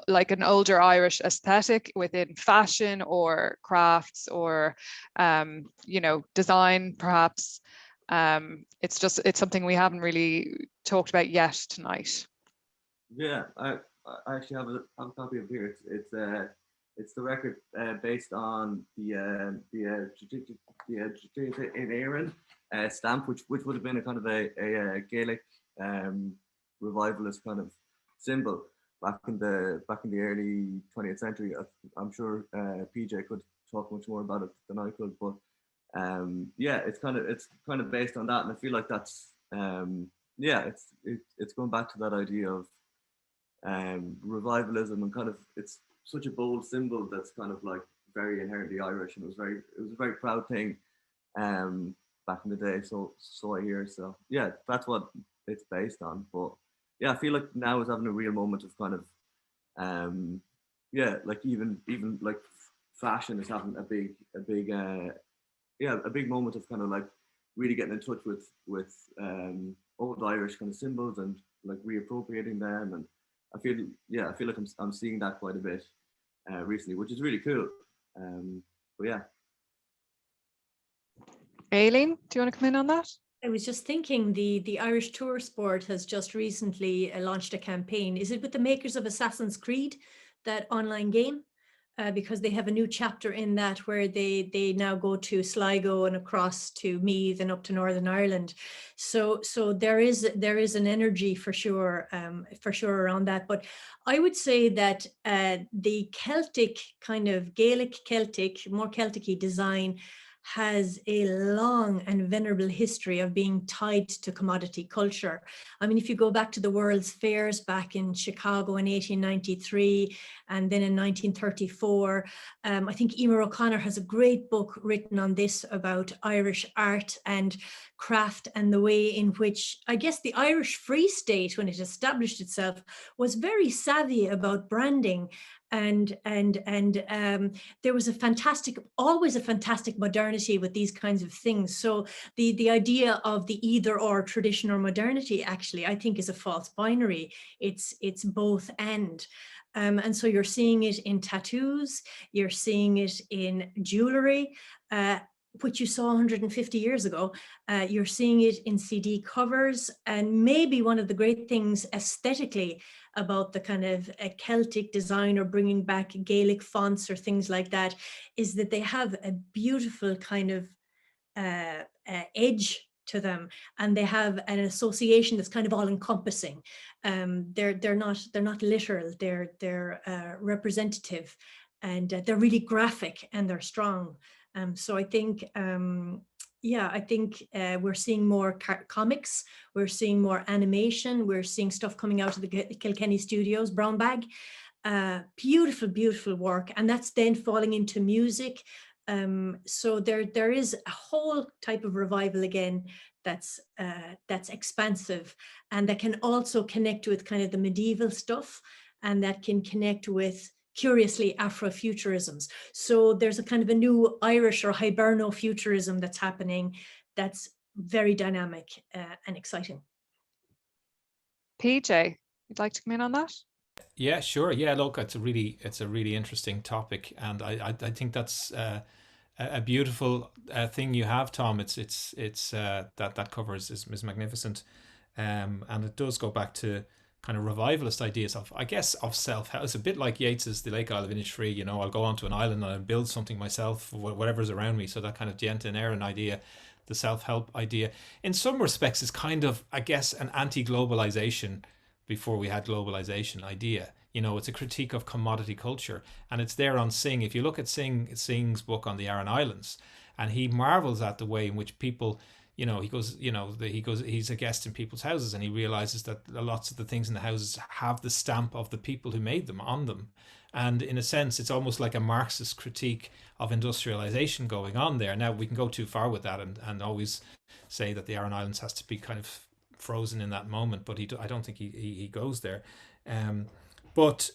like an older Irish aesthetic within fashion or crafts or, you know, design, perhaps. It's something we haven't really talked about yet tonight. Yeah, I actually have a copy of here. It's the record based on the in Éireann stamp, which would have been a kind of a Gaelic revivalist kind of symbol back in the early 20th century. I'm sure PJ could talk much more about it than I could, but yeah, it's kind of based on that, and I feel like that's yeah, it's going back to that idea of revivalism, and kind of it's such a bold symbol that's kind of like very inherently Irish, and it was a very proud thing back in the day. So I hear. So yeah, that's what it's based on. But yeah, I feel like now is having a real moment of kind of yeah, like even like fashion is having a big moment of kind of like really getting in touch with old Irish kind of symbols and like reappropriating them. And I feel like I'm seeing that quite a bit recently, which is really cool. But yeah. Aileen, do you want to come in on that? I was just thinking the Irish Tour Sport has just recently launched a campaign. Is it with the makers of Assassin's Creed, that online game? Because they have a new chapter in that where they now go to Sligo and across to Meath and up to Northern Ireland. So there is an energy for sure around that. But I would say that the Celtic kind of Gaelic Celtic, more Celtic-y design has a long and venerable history of being tied to commodity culture. I mean, if you go back to the World's Fairs back in Chicago in 1893 and then in 1934, I think Emer O'Connor has a great book written on this about Irish art and craft and the way in which, I guess, the Irish Free State, when it established itself, was very savvy about branding. And there was always a fantastic modernity with these kinds of things. So the idea of the either or, tradition or modernity, actually, I think is a false binary. It's both and. And so you're seeing it in tattoos, you're seeing it in jewelry, which you saw 150 years ago. You're seeing it in CD covers. And maybe one of the great things aesthetically about the kind of Celtic design or bringing back Gaelic fonts or things like that is that they have a beautiful kind of edge to them, and they have an association that's kind of all encompassing. They're not literal, they're representative, and they're really graphic and they're strong. So I think yeah, I think we're seeing more comics, we're seeing more animation, we're seeing stuff coming out of the Kilkenny studios, Brown Bag. Beautiful, beautiful work. And that's then falling into music. So there is a whole type of revival again that's expansive, and that can also connect with kind of the medieval stuff, and that can connect with, curiously, Afrofuturisms. So there's a kind of a new Irish or Hiberno-futurism that's happening that's very dynamic and exciting. PJ, you'd like to come in on that? Yeah, sure. Yeah, look, it's a really interesting topic, and I think that's a beautiful thing you have, Tom. It's that covers is magnificent, and it does go back to kind of revivalist ideas of, I guess, of self-help. It's a bit like Yeats's The Lake Isle of Innisfree, you know, I'll go onto an island and I'll build something myself, whatever's around me. So that kind of Dient and Erin idea, the self-help idea, in some respects is kind of, I guess, an anti-globalization before we had globalization idea. You know, it's a critique of commodity culture, and it's there on Synge. If you look at Synge's book on the Aran Islands, and he marvels at the way in which people, you know, he's a guest in people's houses, and he realizes that lots of the things in the houses have the stamp of the people who made them on them. And in a sense, it's almost like a Marxist critique of industrialization going on there. Now, we can go too far with that and always say that the Aran Islands has to be kind of frozen in that moment, but I don't think he goes there. But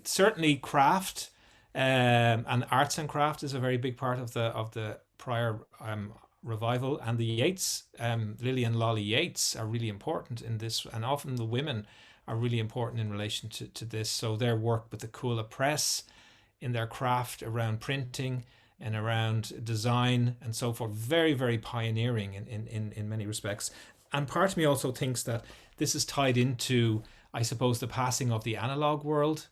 certainly craft and arts and craft is a very big part of the prior revival, and the Yeats, Lily and Lolly Yeats, are really important in this, and often the women are really important in relation to this. So their work with the Coll press, in their craft around printing and around design and so forth, very, very pioneering in many respects. And part of me also thinks that this is tied into, I suppose, the passing of the analog world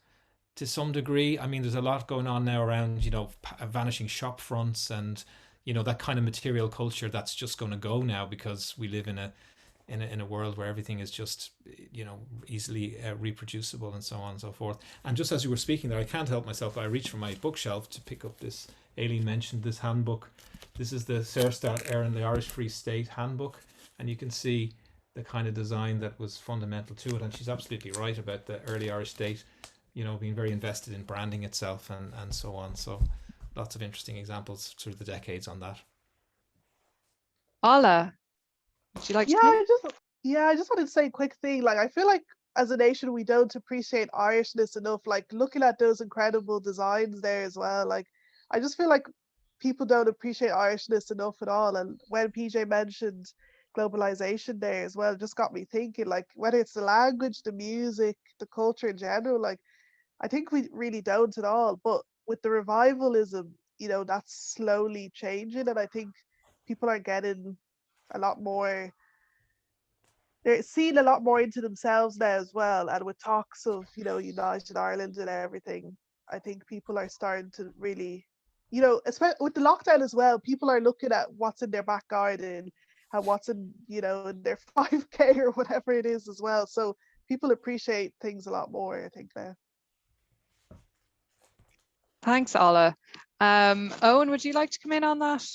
to some degree. I mean, there's a lot going on now around, you know, vanishing shop fronts and, you know, that kind of material culture that's just going to go now, because we live in a world where everything is just, you know, easily reproducible and so on and so forth. And just as you were speaking there, I can't help myself. I reached for my bookshelf to pick up this. Aileen mentioned this handbook. This is the Serstat Erin, the Irish Free State handbook. And you can see the kind of design that was fundamental to it. And she's absolutely right about the early Irish state, you know, being very invested in branding itself and so on. So lots of interesting examples through the decades on that. Ola, would you like to I just wanted to say a quick thing. Like, I feel like as a nation, we don't appreciate Irishness enough. Like, looking at those incredible designs there as well. Like, I just feel like people don't appreciate Irishness enough at all. And when PJ mentioned globalization there as well, just got me thinking, like, whether it's the language, the music, the culture in general, like, I think we really don't at all. But with the revivalism, you know, that's slowly changing, and I think people are getting a lot more, they're seeing a lot more into themselves now as well. And with talks of, you know, United Ireland and everything, I think people are starting to really, you know, especially with the lockdown as well, people are looking at what's in their back garden and what's in, you know, in their 5K or whatever it is as well. So people appreciate things a lot more, I think, now. Thanks, Ola. Owen, would you like to come in on that?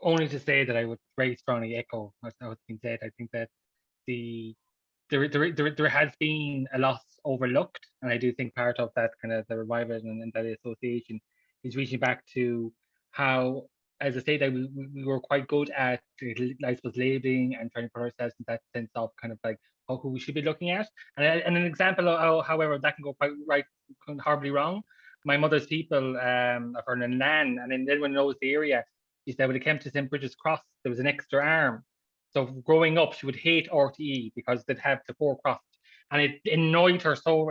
only to say that I would very strongly echo what's been said. I think that there has been a loss overlooked, and I do think part of that kind of the revival and that association is reaching back to how, as I say, that we were quite good at, I suppose, labeling and trying to put ourselves in that sense of kind of like who we should be looking at. And an example of how, however, that can go quite right, horribly wrong. My mother's people are from Nan, and then everyone knows the area. She said when it came to St. Bridget's Cross, there was an extra arm. So growing up, she would hate RTE because they'd have the four crossed, and it annoyed her so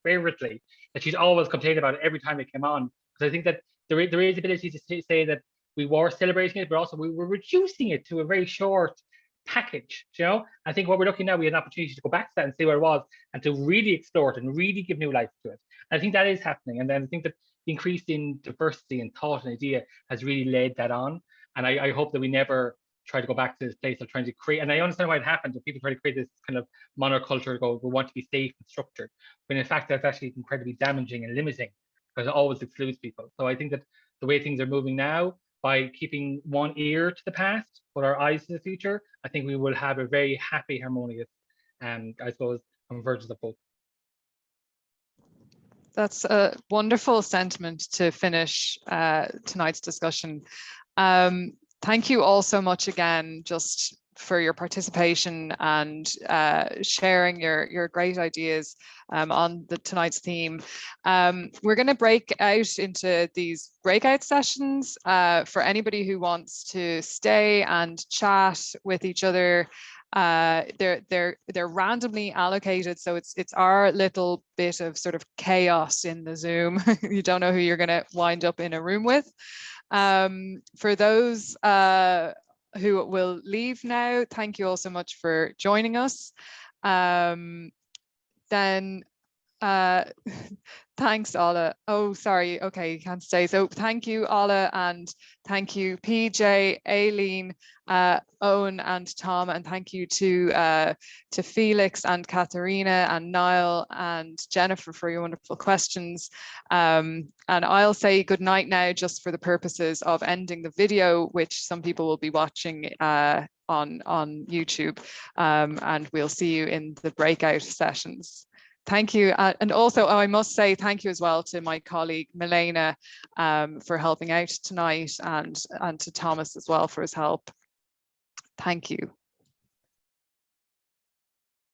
fervently that she'd always complain about it every time it came on. Because I think that there is ability to say that we were celebrating it, but also we were reducing it to a very short package. You know, I think what we're looking now, we had an opportunity to go back to that and see where it was, and to really explore it and really give new life to it. And I think that is happening, and then I think that the increase in diversity and thought and idea has really led that on. And I hope that we never try to go back to this place of trying to create, and I understand why it happened, that people try to create this kind of monoculture, we want to be safe and structured, when in fact that's actually incredibly damaging and limiting, because it always excludes people. So I think that the way things are moving now, by keeping one ear to the past but our eyes to the future, I think we will have a very happy, harmonious, I suppose, convergence of both. That's a wonderful sentiment to finish tonight's discussion. Thank you all so much again, just for your participation and sharing your great ideas on tonight's theme. We're going to break out into these breakout sessions for anybody who wants to stay and chat with each other. They're randomly allocated, so it's our little bit of sort of chaos in the Zoom. You don't know who you're going to wind up in a room with. For those who will leave now, thank you all so much for joining us. Then thanks, Ola. Oh, sorry. Okay, you can't stay. So thank you, Ola, and thank you, PJ, Aileen, Owen, and Tom, and thank you to Felix and Katharina and Niall and Jennifer for your wonderful questions. And I'll say good night now, just for the purposes of ending the video, which some people will be watching on YouTube, and we'll see you in the breakout sessions. Thank you. And also, I must say thank you as well to my colleague, Milena, for helping out tonight, and to Thomas as well for his help. Thank you.